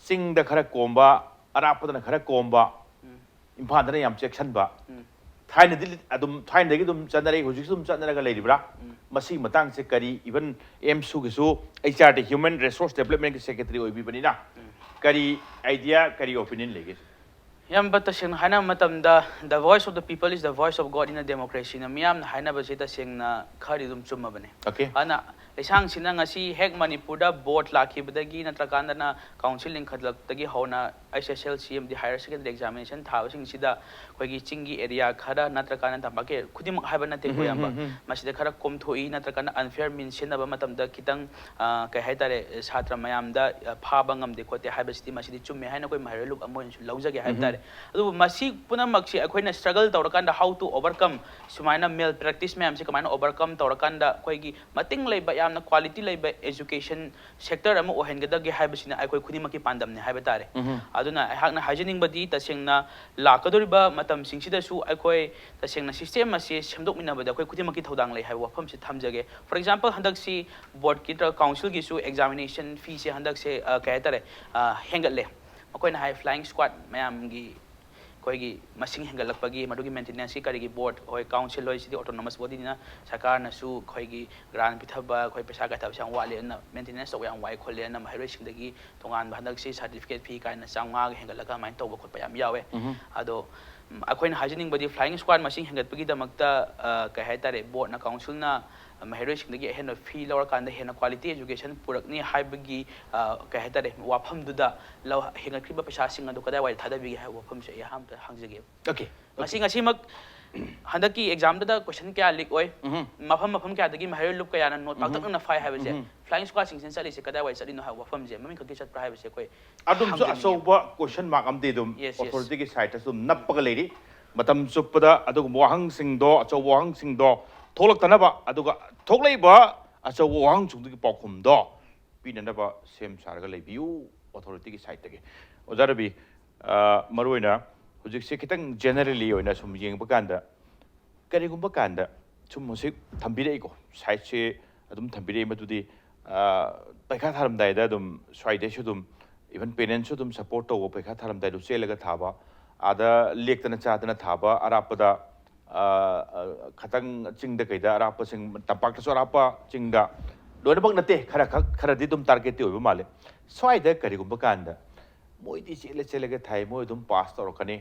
ꯆꯤꯡꯗ ꯈꯔ ꯀꯣꯝꯕ ꯑꯔꯥꯞꯄꯗꯅ ꯈꯔ ꯀꯣꯝꯕ ꯏꯝꯐꯥꯜꯗꯅ ꯌꯥꯝ ꯆꯦꯛꯁꯤꯟꯕ ꯊꯥꯏꯅꯗꯒꯤ ꯑꯗꯨꯝ ꯆꯠꯅꯔꯛꯏ ꯍꯧꯖꯤꯛꯁꯨ ꯑꯗꯨꯝ ꯆꯠꯅꯔꯒ ꯂꯩꯔꯤꯕ꯭ꯔꯥ ꯃꯁꯤꯒꯤ ꯃꯇꯥꯡꯁꯦ ꯀꯔꯤ ꯏꯚꯟ AMSUꯒꯤꯁꯨ HRD ꯍ꯭ꯌꯨꯃꯦꯟ ꯔꯤꯁꯣꯔꯁ ꯗꯦꯕꯂꯞꯃꯦꯟꯒꯤ ꯁꯦꯀ꯭ꯔꯦꯇꯔꯤ ꯑꯣꯏꯕꯤꯕꯅꯤꯅ ꯀꯔꯤ ꯑꯥꯏꯗꯤꯌꯥ ꯀꯔꯤ ꯑꯣꯄꯤꯅꯤꯌꯟ ꯂꯩꯒꯦ ꯌꯥꯝꯕ ꯇꯁꯦꯡꯅ ꯍꯥꯏꯅꯕ ꯃꯇꯝꯗ the voice of the people is the voice of God in a democracy ꯅ ꯃꯤꯌꯥꯝꯅ ꯍꯥꯏꯅꯕꯁꯤ ꯇꯁꯦꯡꯅ ꯈꯔꯗꯤ ꯑꯗꯨꯝ ꯆꯨꯝꯃꯕꯅꯦ ꯑꯗꯨꯅ ꯂꯩꯁꯥꯡꯁꯤꯅ ꯉꯁꯤ ꯍꯦꯛ ꯃꯅꯤꯄꯨꯔꯗ ꯕꯣꯠ ꯂꯥꯛꯈꯤꯕꯗꯒꯤ ꯅꯠꯇ꯭ꯔꯀꯥꯟꯗꯅ ꯀꯥꯎꯟꯁꯤꯜ ꯂꯤꯡꯈꯠꯂꯛꯇꯒꯤ ꯍꯧꯅ SSLC ꯑꯃꯗꯤ ꯍꯥꯌꯔ ꯁꯦꯀꯦꯟꯗꯔꯤ ꯑꯦꯛꯖꯥꯃꯤꯅꯦꯁꯟ ꯊꯥꯕꯁꯤꯡꯁꯤꯗ ꯑꯩꯈꯣꯏꯒꯤ ꯆꯤꯡꯒꯤ ꯑꯦꯔꯤꯌꯥ ꯈꯔ ꯅꯠꯇ꯭ꯔꯀꯥꯟꯗ ꯇꯝꯄꯥꯛꯀꯤ ꯈꯨꯗꯤꯡꯃꯛ ꯍꯥꯏꯕ ꯅꯠꯇꯦꯀꯣ ꯌꯥꯝꯕ ꯃꯁꯤꯗ ꯈꯔ ꯀꯣꯝꯊꯣꯛꯏ ꯅꯠꯇ꯭ꯔꯀꯥꯟꯗ ꯑꯟꯐꯤꯌꯔ ꯃꯤꯟꯁ ꯁꯤꯖꯤꯟꯅꯕ ꯃꯇꯝꯗ ꯈꯤꯇꯪ ꯀꯩ ꯍꯥꯏꯇꯥꯔꯦ ꯁꯥꯇ꯭ꯔ ꯃꯌꯥꯝꯗ ꯐꯥꯕ ꯉꯝꯗꯦ ꯈꯣꯠꯇꯦ ꯍꯥꯏꯕꯁꯤꯗꯤ ꯃꯁꯤꯗꯤ ꯆꯨꯝꯃꯦ ꯍꯥꯏꯅ ꯑꯩꯈꯣꯏ ꯃꯍꯩꯔꯣꯏ ꯂꯨꯞ ꯑꯃ ꯑꯣꯏꯅꯁꯨ ꯂꯧꯖꯒꯦ ꯍꯥꯏꯕ ꯇꯥꯔꯦ ꯑꯗꯨꯕꯨ ꯃꯁꯤ ꯄꯨꯝꯅꯃꯛꯁꯤ ꯑꯩꯈꯣꯏꯅ ꯁ꯭ꯇ꯭ꯔꯒꯜ ꯇꯧꯔꯀꯥꯟꯗ ꯍꯥꯎ ꯇꯨ ꯑꯣꯚꯔꯀꯝ ꯁꯨꯃꯥꯏꯅ ꯃꯦꯜ ꯄ꯭ꯔꯦꯛꯇꯤꯁ ꯃꯌꯥꯝꯁꯤ ꯀꯃꯥꯏꯅ ꯑꯣꯚꯔꯀꯝ ꯇꯧꯔꯀꯥꯟꯗ ꯑꯩꯈꯣꯏꯒꯤ ꯃꯇꯤꯡ ꯂꯩꯕ ꯌꯥꯝꯅ क्वालिटी ꯂꯩꯕ एजुकेशन सेक्टर अमा ओहनगदगे हाइबसिना अखोय खुदिमकी पांदमने हाइबा तारे अदुना अहाकना हाइजनिंगबदी तसेंगना लाकदोरिबा मतम सिंगसिदसु अखोय तसेंगना सिस्टम असे सेमदोकमिनाबदा अखोय खुदिमकी थौदांग लै हाइबा वफमसे थमजगे फॉर एग्जांपल हंदकसी बोर्ड की काउंसिल गिसु एग्जामिनेशन फी से हंदकसे कय तारे हेंगले अखोयना हाइ फ्लाइंग स्क्वाड मयामगी कोई मसिंग हेंगलपगी मदुगी मेंटेनेंस की करिगी बोर्ड होय काउंसिल होय सिदी ऑटोनोमस बॉडी ना सरकार नसु खोयगी ग्रांट पिथबा खोय पैसा गाथब सांग वाले न मेंटेनेंस तो याम वाई खोले न महरो सिंदगी तोंगान भादक सी सर्टिफिकेट फी कायना चांगा हेंगलका माइन तोब खोप याम यावे अदो अखोयना हाजनिंग बडी फ्लाइंग स्क्वाड मसिंग हेंगतपगी दमकता कय हाय तारे बोर्ड ना काउंसिल ना महरो सिंदगी हेन फी लवर कांद हेन क्वालिटी एजुकेशन पुरकनी हाइबगी कय हाय तारे वाफम दुदा लव हेंगक्रिबा पैसा सिंग अदो कदा वाई थादबी हाय वाफम से याम हंगजगे okay ngasi handaki exam da question kya lik oi mafam kya dagi mahir lup kaya na note pak tak na fai ha bese flying squad sing sen sali se kada wai sali no ha wafam je mami khaki chat pra ha bese koi adum so asoba question mark am de dum authority ki site asum nappaga leiri matam chuppada aduga wahang singdo achaw wahang singdo tholaktanaba aduga thoklaiba achaw wahang chungdugi paukhumdo pinanaba sem saraga leibiu authority ki side tagi ojarabi maruina hujik se kitang generally oina sum yengba kanda karigumba kanda sum musik thambirei ko side se adum thambirei madudi paikha tharam dai da dum swaide su dum even parents su dum support to paikha tharam dai du chelaga thaba ada lektana chadana thaba arapada khatang chingda kaida arapa sing tapak ta arapa chingda loinabak nate khara di dum target ti oiba male swaida karigumba kanda moi di chelaga thai moi dum pass torokani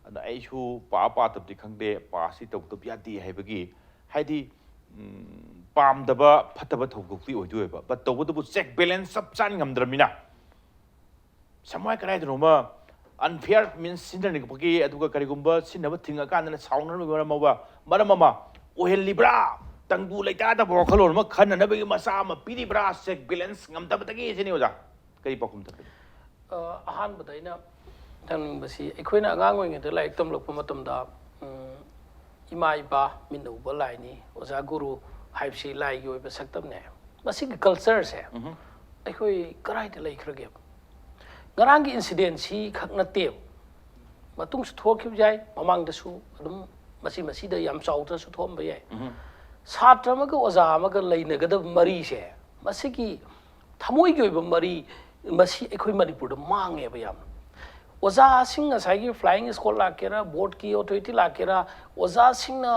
ana ai su pa tabdi khangde pass ti tok ya di haibagi haidi pam daba phataba thogukti oidueba but tobudu check balance sab chan ngamdramina samai karai droma unfair means sinner pagi aduga karigumba sinaba thinga kanana sauna mama ohel libra tangbu laita da bo khalor ma khanna na bagi masa ma pidi bra check balance ngamta batagi sini oja kari pakum ta ahan badaina tang basi ekoina angang oi ngada lai tam lok pamatam da ima iba min uba lai ni oja guru haibsi lai yoi ba saktam ne basi culture se ekoi karai de lai khrage ngarang gi incident si khakna te matung su thok khib jai mamang da su adum masi da yam chau ta su thom ba yai satra ma ga oja ma ga lai na ga da mari se masi gi thamoi gi ba mari masi ekoi manipur da mang e ba yam oja sing asai gi flying school la kera board ki authority la kera oja sing na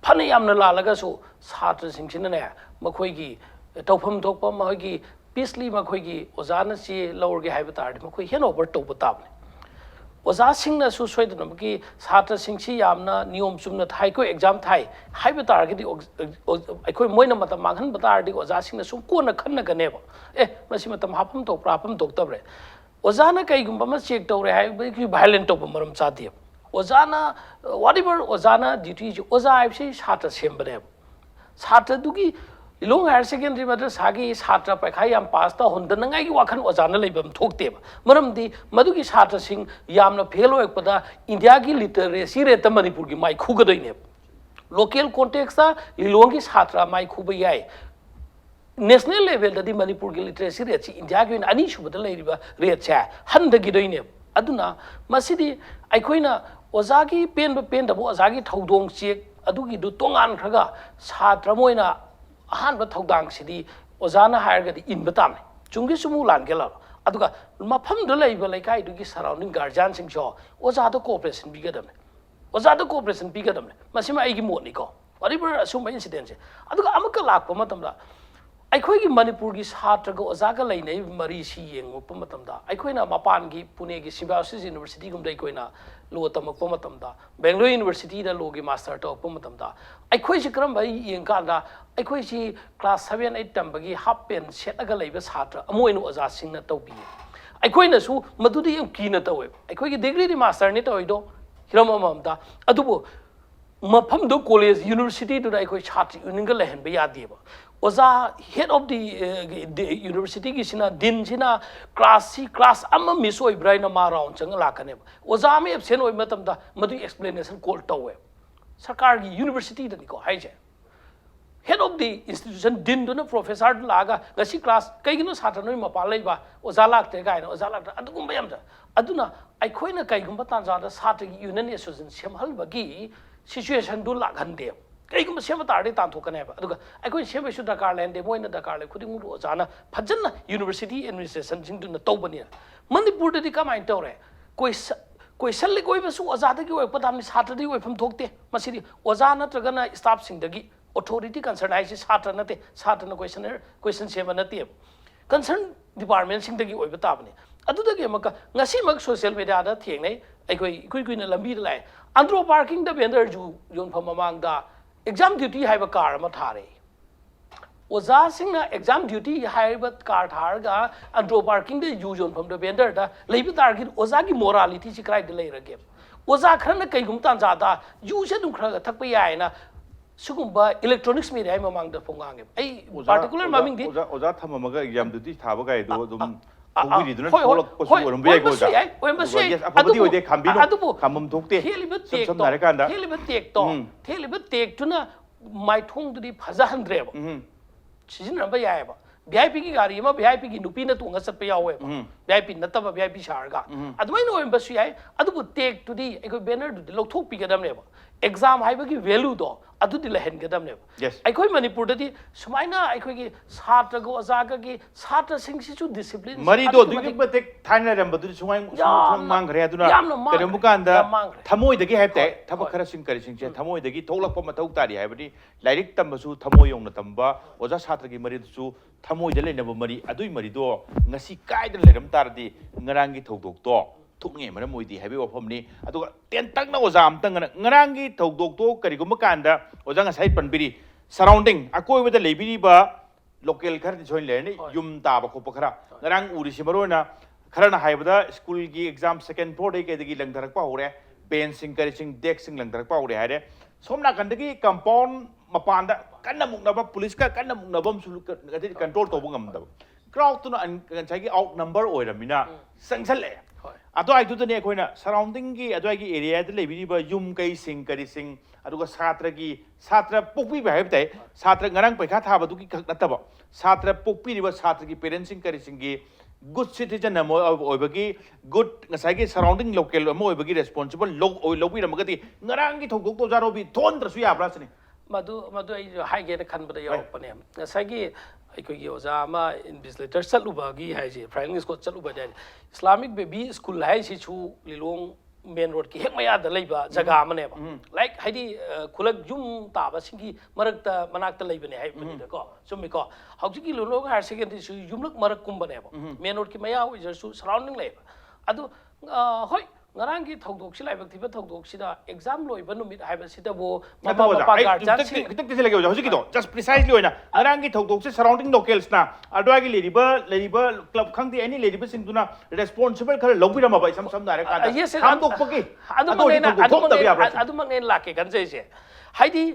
phane yam na la laga su satra sing sin ne makhoi gi tawpham thokpa ma gi peacefully makhoi gi oja na si lower gi haiba tar makhoi hen over to batab ne oja sing na su soi da gi satra sing si yam na niyom sum na thai ko exam thai haiba tar gi aikoi moina matam maghan batar di oja sing na sum ko na khan na ga ne ba masi matam hapam to prapam to tabre ozana kai gumba ma check tore hai ki violent to maram cha di ozana whatever ozana duty oza ai se satra sembane satra dugi long higher secondary matra sagi satra pakhai yam pass ta honda nangai gi wakhan ozana leibam thokte ba maram di madugi satra sing yamna fail hoek pada india gi literacy rate manipur gi mai khu gadoi ne local context ta long gi satra mai khu ba yai national level da di manipur gi literacy rate si india gi ani shubada leiriba rate cha handa gi doine aduna masidi aikoina ozagi pen da bo ozagi thodong chek adugi du tongan khraga satra moina ahan ba thodang sidi ozana hire ga di in batam chungi sumu lan gela aduga mafam do leiba laikai du gi surrounding guardian sing jo oza do cooperation bigadam oza do cooperation bigadam masima ai gi moni ko whatever assume incident se aduga amaka lakpa matamda ꯑꯩꯈꯣꯏꯒꯤ ꯃꯅꯤꯄꯨꯔꯒꯤ ꯁꯥꯇ꯭ꯔꯒ ꯑꯣꯖꯥꯒ ꯂꯩꯅꯔꯤꯕ ꯃꯔꯤꯁꯤ ꯌꯦꯡꯉꯛꯄ ꯃꯇꯝꯗ ꯑꯩꯈꯣꯏꯅ ꯃꯄꯥꯟꯒꯤ ꯄꯨꯅꯦꯒꯤ ꯁꯤꯝꯕꯥꯏꯁꯤꯁ ꯌꯨꯅꯤꯚꯔꯁꯤꯇꯤꯒꯨꯝꯕꯗ ꯑꯩꯈꯣꯏꯅ ꯂꯣ ꯇꯝꯃꯛꯄ ꯃꯇꯝꯗ ꯕꯦꯡꯒꯂꯣꯔ ꯌꯨꯅꯤꯚꯔꯁꯤꯇꯤꯗ ꯂꯣꯒꯤ ꯃꯥꯁꯇꯔ ꯇꯧꯔꯛꯄ ꯃꯇꯝꯗ ꯑꯩꯈꯣꯏꯁꯤ ꯀꯔꯝꯕ ꯌꯦꯡꯀꯥꯟꯗ ꯑꯩꯈꯣꯏꯁꯤ ꯀ꯭ꯂꯥꯁ 7 8 ꯇꯝꯕꯒꯤ ꯍꯥꯞ ꯄꯦꯟ ꯁꯦꯠꯂꯒ ꯂꯩꯕ ꯁꯥꯇ꯭ꯔ ꯑꯃ ꯑꯣꯏꯅ ꯑꯣꯖꯥꯁꯤꯡꯅ ꯇꯧꯕꯤꯌꯦ ꯑꯩꯈꯣꯏꯅꯁꯨ ꯃꯗꯨꯗꯤ ꯌꯥꯝ ꯀꯤꯅ ꯇꯧꯋꯦ ꯑꯩꯈꯣꯏꯒꯤ ꯗꯤꯒ꯭ꯔꯤꯗꯤ ꯃꯥꯁꯇꯔꯅꯤ ꯇꯧꯔꯤꯗꯣ ꯍꯤꯔꯝ ꯑꯃꯃꯝꯗ ꯑꯗꯨꯕꯨ ꯃꯐꯝꯗꯣ ꯀꯣꯂꯦꯖ ꯌꯨꯅꯤꯚꯔꯁꯤꯇꯤꯗꯨꯗ ꯑꯩꯈꯣꯏ ꯁꯥꯇ꯭ꯔ ꯌꯨꯅꯤꯌꯟꯒ ꯂꯩꯍꯟꯕ ꯌꯥꯗꯦꯕ oza head of the university gi sina din sina class amma miss oi brain ma round chang la kane oza me absent oi matam da madu explanation call tawe sarkar gi university da ni ko hai je head of the institution din do na professor laga ngasi class kai gi no satra noi ma pa lai ba oza lak te ga na oza lak adu gum bayam da aduna ai khoina kai gum tan ja da satra gi union association sem hal ba gi situation du lak han de कईगुम सेम तारदे तांथोकनेबा अदुगा अखोय सेमसु दरकार लेंदे Moina दरकार ले खुदिंग मु ओजाना फजन यूनिवर्सिटी एडमिनिस्ट्रेशन सिंग दुना तौबनी मणिपुर दि कमाइन तौरे कोई सल्ले कोई बसु ओजादा की ओय पदामनि छात्रदि ओयफम थोकते मसिदि ओजा नत्रगना स्टाफ सिंगदगी अथॉरिटी कंसर्न आइसे छात्र नते छात्रना क्वेश्चन सेम नते कंसर्न डिपार्टमेंट सिंगदगी ओय बताबनी अदुदगी मका ngasi mak social media da thengnai अखोय कुइना लंबी द लाय आंध्रो पार्किंग द वेंडर जु योन फम मांग दा exam duty hai ba car ma thare oza sing na exam duty hai ba car thar ga andro parking de usual from the vendor da lei bi tar gi oza gi morality si krai de lei rage oza khran na kai gum tan za da yu se dum khra thak pa yai na sugum ba electronics me hai ma mang da pongang ai particular maming di oza thama ma ga exam duty tha ba ga do dum ꯊꯣꯛꯕꯤꯔꯤꯗꯨꯅ ꯊꯣꯛꯂꯛꯄꯁꯨ ꯑꯣꯏꯔꯝꯕ ꯌꯥꯏꯀꯣ ꯑꯣꯖꯥ yes ꯑꯐꯕꯗꯤ ꯑꯣꯏꯗꯦ ꯈꯥꯝꯕꯤꯅꯨ ꯈꯥꯝꯕꯝ ꯊꯣꯛꯇꯦ ꯁꯝꯅ ꯍꯥꯏꯔꯀꯥꯟꯗ ꯊꯦꯛꯂꯤꯕ ꯇꯦꯛꯇꯣ ꯊꯦꯛꯂꯤꯕ ꯇꯦꯛꯇꯨꯅ ꯃꯥꯏꯊꯣꯡꯗꯨꯗꯤ ꯐꯖꯍꯟꯗ꯭ꯔꯦꯕ ꯁꯤꯖꯤꯟꯅꯕ ꯌꯥꯏꯑꯕ VIP की गाड़ी में VIP की नुपी ने तुंगा सत पे यावे VIP नत्ता VIP शारगा अदमाइन ओएम बस याई अदुबु टेक टुदी एको बैनर टुदी लोग थोक पिगदम नेबा एग्जाम हाइबा की वैल्यू दो अदुदी लहन गदम नेबा एको मणिपुर ददी सुमाइना एको की छात्र को अजागा की छात्र सिंह सिचु डिसिप्लिन मरी दो दुगी बते थाना रम बदु सुमाइ सुम मांग रे अदुना करेमु कांदा थमोय दगी हाइबते थबक खरा सिंग करि सिंग थमोय दगी थोलक प मथौ तारी हाइबदी लाइरिक तंबसु थमोय योंना तंबा ओजा छात्र की मरी दुसु थमोय दले नब मरी अदुई मरी दो ngasi kaida leram tardi ngarangi thodok to thuknge mara moidi habi wafamni aduga tentak na oza amtang ngarangi thodok to kariguma kanda oza ngasai panbiri surrounding akoi weda lebiri ba local khar di join leni yum ta ba khop khara ngarang uri simarona khara na haibada school gi exam second floor de ke degi langdarak pa hore bench sing kari sing deck sing langdarak pa hore hare somna kandagi compound mapanda kanna muknaba police ka kanna muknabam sul control to bungam da crowd to ngachai gi out number oiramina sangsal le ato ai tu ne koina surrounding gi ato ai gi area de lebiri ba yum kai sing kari sing aduga satra pokpi ba hebtai satra ngarang paikha tha ba du ki khak nataba satra pokpi ri ba satra gi parents sing kari sing gi good citizen amo oibagi good ngasai gi surrounding local amo oibagi responsible lobi ramagati ngarang gi thogdok to jaro bi thon trasu ya bra sini madu ai hai ge khan bada yaw pane ngasai gi ai gi oza ma invigilator chalubagi hai ji primary school chaluba dai islamic baby school hai si chu lilong main road ki hek maya da leiba jaga amane ba like haidi khulak jum ta ba singi marakta manakta leibane hai mani da ko sumi ko hauji ki lulong higher secondary su jumluk marak kum bane ba main road ki maya oi su surrounding leiba adu hoi ngarang ki thodok si laibak thiba thodok sida exam loiba numit haiba sida bo mama papa guardian sing kitak tise lege hoji ki do just precisely oina ngarang ki thodok si surrounding locals na adwa gi leriba club khangdi any leriba sing duna responsible khara lobirama ba sam na re ka ham dok pagi adu mangne lake kan jai se haidi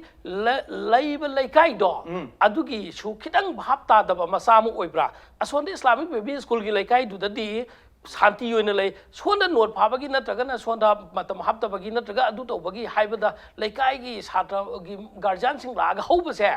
laiba laikai do adugi su khitang bhap ta da masamu oibra asonde islamic baby school gi laikai du da di शांति होने ले सोना note फाबगी नत्रगना सोना मतम हाप्तबगी नत्रगा अदु तौबगी हाइबदा लेकाई की छात्र की guardian सिंग लाग हौबसे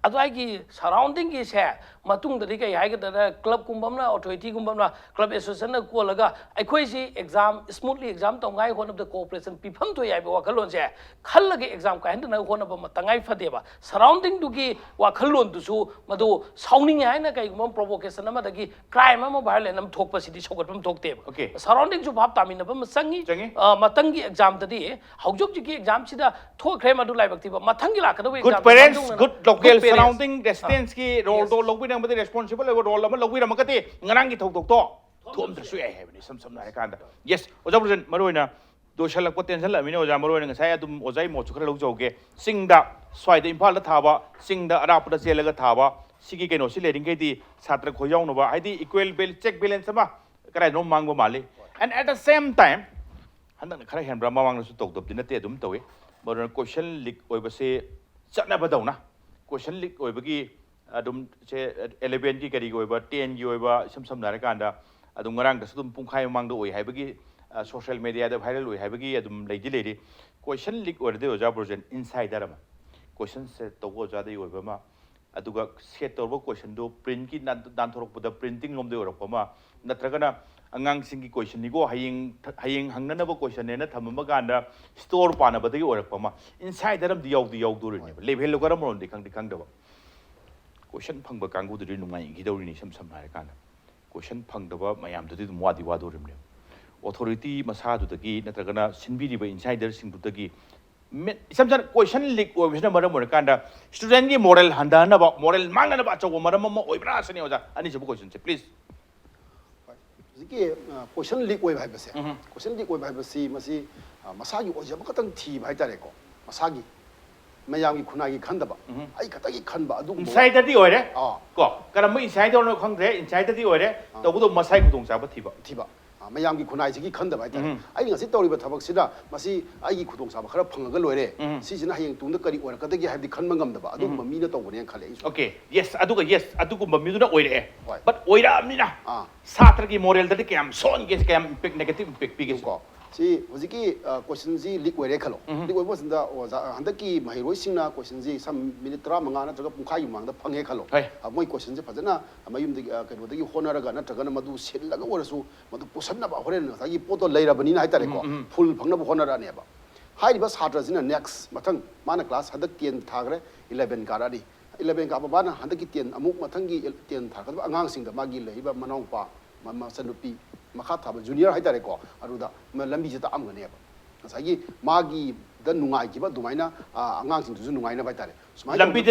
अदुआई की सराउंडिंग की से मतुंग दरि कई हाइगदा क्लब कुंबमना अथॉरिटी कुंबमना क्लब एसोसिएशन न कोलगा अखोई सी एग्जाम स्मूथली एग्जाम तंगाई होनब द कोऑपरेशन पिफम तो याइबो वखलोन से खल्लगे एग्जाम का हंदना होनब मतंगाई फदेबा सराउंडिंग दुगी वखलोन दुसु मदो साउनिंग हाइना कई गुम प्रोवोकेशन अमा दगी क्राइम अमा वायलेंस अम थोकपसिदि सौगटपम थोक Okay. Surrounding जो भाप तामिन अब मसंगी मतंगी एग्जाम तदी हौजुक जी एग्जाम सिदा थोखरे मदु लाइबक थिबा मतंगी लाकदो exam good parents good local surrounding residents की role तो लोग भी नंग बदे responsible है वो role अमल लोग भी रमकते ngarang की थोक तो थोम दसु है बनी सम नारे कांदा yes ओजा ब्रोजन मरोइना दोशलक पोटेंशियल लमिने ओजा मरोइना ngasai adum ozai mo chukra log jauge singda swaida imphal da thaba singda arapda chelaga thaba sigi keno si leding ke di chatra khoyau no ba haidi equal check balance ma kara no mangba mali and at the same time handak khara hen brahma wang su tok dop dinate dum tawi boron question leak oiba se chana badawna question leak oiba gi adum se 11 gi kari oiba 10 gi oiba sam nare kanda adum ngarang da sudum pungkhai mang do oi haibagi social media da viral oi haibagi adum leidi question leak orde oja brojen insider ma question se to oja dei oiba ma aduga set torbo question do print ki dan thorok da printing lom de orok ma natragana angang singi question ni go haying hangnana ba question ne na thamma ganda store pana ba dagi orak ma inside daram di yaw do ne level lo garam ron de khang da ba question phang ba kangu du nungai gi do ni sam na kana question phang da ba mayam du dum wadi wado rim ne authority masa du dagi natragana sinbiri ba insider sing du dagi some question leak or vision maram kanda student ki moral handana ba moral mangana ba chaw maram ma oibra sani oja ani jabu question please ꯖꯤꯒꯤ ꯀꯣꯏꯁꯟ ꯂꯤꯛ ꯑꯣꯏꯕ ꯍꯥꯏꯕꯁꯦ ꯀꯣꯏꯁꯟ ꯂꯤꯛ ꯑꯣꯏꯕ ꯍꯥꯏꯕꯁꯤ ꯃꯁꯤ ꯃꯁꯥꯒꯤ ꯑꯣꯏꯖꯕ ꯈꯛꯇꯪ ꯊꯤꯕ ꯍꯥꯏꯇꯥꯔꯦꯀꯣ ꯃꯁꯥꯒꯤ ꯃꯌꯥꯝꯒꯤ ꯈꯨꯟꯅꯥꯏꯒꯤ ꯈꯟꯗꯕ ꯑꯩ ꯈꯛꯇꯒꯤ ꯈꯟꯕ ꯑꯗꯨꯒꯨꯝꯕ ꯏꯟꯁꯥꯏꯗꯗꯤ ꯑꯣꯏꯔꯦ ꯀꯣ ꯀꯔꯝꯕ ꯏꯟꯁꯥꯏꯗꯔꯅꯣ ꯈꯪꯗ꯭ꯔꯦ ꯏꯟꯁꯥꯏꯗꯗꯤ ꯑꯣꯏꯔꯦ ꯇꯧꯕꯗꯣ ꯃꯁꯥꯒꯤ ꯈꯨꯗꯣꯡꯆꯥꯕ ꯊꯤꯕ ꯃꯌꯥꯝꯒꯤ ꯈꯨꯟꯅꯥꯏꯁꯤꯒꯤ ꯈꯟꯗꯕ ꯍꯥꯏꯇꯥꯔꯦ ꯑꯩ ꯉꯁꯤ ꯇꯧꯔꯤꯕ ꯊꯕꯛꯁꯤꯗ ꯃꯁꯤ ꯑꯩꯒꯤ ꯈꯨꯗꯣꯡꯆꯥꯕ ꯈꯔ ꯐꯪꯉꯒ ꯂꯣꯏꯔꯦ ꯁꯤꯁꯤꯅ ꯍꯌꯦꯡ ꯇꯨꯡꯗ ꯀꯔꯤ ꯑꯣꯏꯔꯛꯀꯗꯒꯦ ꯍꯥꯏꯕꯗꯤ ꯈꯟꯕ ꯉꯝꯗꯕ ꯑꯗꯨꯒꯨꯝꯕ ꯃꯤꯅ ꯇꯧꯕꯅꯦꯅ ꯈꯜꯂꯦ ꯑꯩꯁꯨ Okay, yes, aduga yes, aduga miduna oire. Hoi. But oira amnina. Ah. Satra ki moral dati kayam son ges kayam impact negative impact pigis. ꯀꯣ ꯁꯤ ꯍꯧꯖꯤꯛꯀꯤ ꯀꯣꯏꯁꯟꯁꯤ ꯂꯤꯛ ꯑꯣꯏꯔꯦ ꯈꯜꯂꯣ ꯂꯤꯛ ꯑꯣꯏꯕ ꯃꯇꯝꯗ ꯑꯣꯖꯥ ꯍꯟꯗꯛꯀꯤ ꯃꯍꯩꯔꯣꯏꯁꯤꯡꯅ ꯀꯣꯏꯁꯟꯁꯤ ꯁꯝ ꯃꯤꯅꯤꯠ 35 ꯅꯠꯇ꯭ꯔꯒ ꯄꯨꯡꯈꯥꯏꯒꯤ ꯃꯃꯥꯡꯗ ꯐꯪꯉꯦ ꯈꯜꯂꯣ ꯃꯣꯏ ꯀꯣꯏꯁꯟꯁꯦ ꯐꯖꯅ ꯃꯌꯨꯝꯗꯒꯤ ꯀꯩꯅꯣꯗꯒꯤ ꯍꯣꯠꯅꯔꯒ ꯅꯠꯇ꯭ꯔꯒꯅ ꯃꯗꯨ ꯁꯤꯜꯂꯒ ꯑꯣꯏꯔꯁꯨ ꯃꯗꯨ ꯄꯨꯁꯟꯅꯕ ꯍꯣꯔꯦꯟ ꯉꯁꯥꯏꯒꯤ ꯄꯣꯠꯇꯣ ꯂꯩꯔꯕꯅꯤꯅ ꯍꯥꯏꯇꯥꯔꯦꯀꯣ ꯐꯨꯜ ꯐꯪꯅꯕ ꯍꯣꯠꯅꯔꯛꯑꯅꯦꯕ ꯍꯥꯏꯔꯤꯕ ꯁꯥꯇ꯭ꯔꯁꯤꯅ ꯅꯦꯛꯁ ꯃꯊꯪ ꯃꯥꯅ ꯀ꯭ꯂꯥꯁ ꯍꯟꯗꯛ 10 ꯊꯥꯈ꯭ꯔꯦ 11 ꯀꯥꯔꯛꯑꯅꯤ 11 ꯀꯥꯕ ꯃꯥꯅ ꯍꯟꯗꯛꯀꯤ 10 ꯑꯃꯨꯛ ꯃꯊꯪꯒꯤ 10 ꯊꯥꯔꯛꯀꯗꯕ ꯑꯉꯥꯡꯁꯤꯡꯗ ꯃꯥꯒꯤ ꯂꯩꯔꯤꯕ ꯃꯅꯥꯎꯄꯥ ꯃꯆꯟꯅꯨꯄꯤ ꯃꯈꯥ ꯊꯥꯕ ꯖꯨꯅꯤꯌꯔ ꯍꯥꯏꯇꯥꯔꯦꯀꯣ ꯑꯗꯨꯗ ꯂꯝꯕꯤꯁꯦ ꯇꯥꯛꯑꯝꯒꯅꯦꯕ ꯉꯁꯥꯏꯒꯤ ꯃꯥꯒꯤꯗ ꯅꯨꯡꯉꯥꯏꯈꯤꯕ ꯑꯗꯨꯃꯥꯏꯅ ꯑꯉꯥꯡꯁꯤꯡꯗꯨꯁꯨ ꯅꯨꯡꯉꯥꯏꯅꯕ ꯍꯥꯏꯇꯥꯔꯦ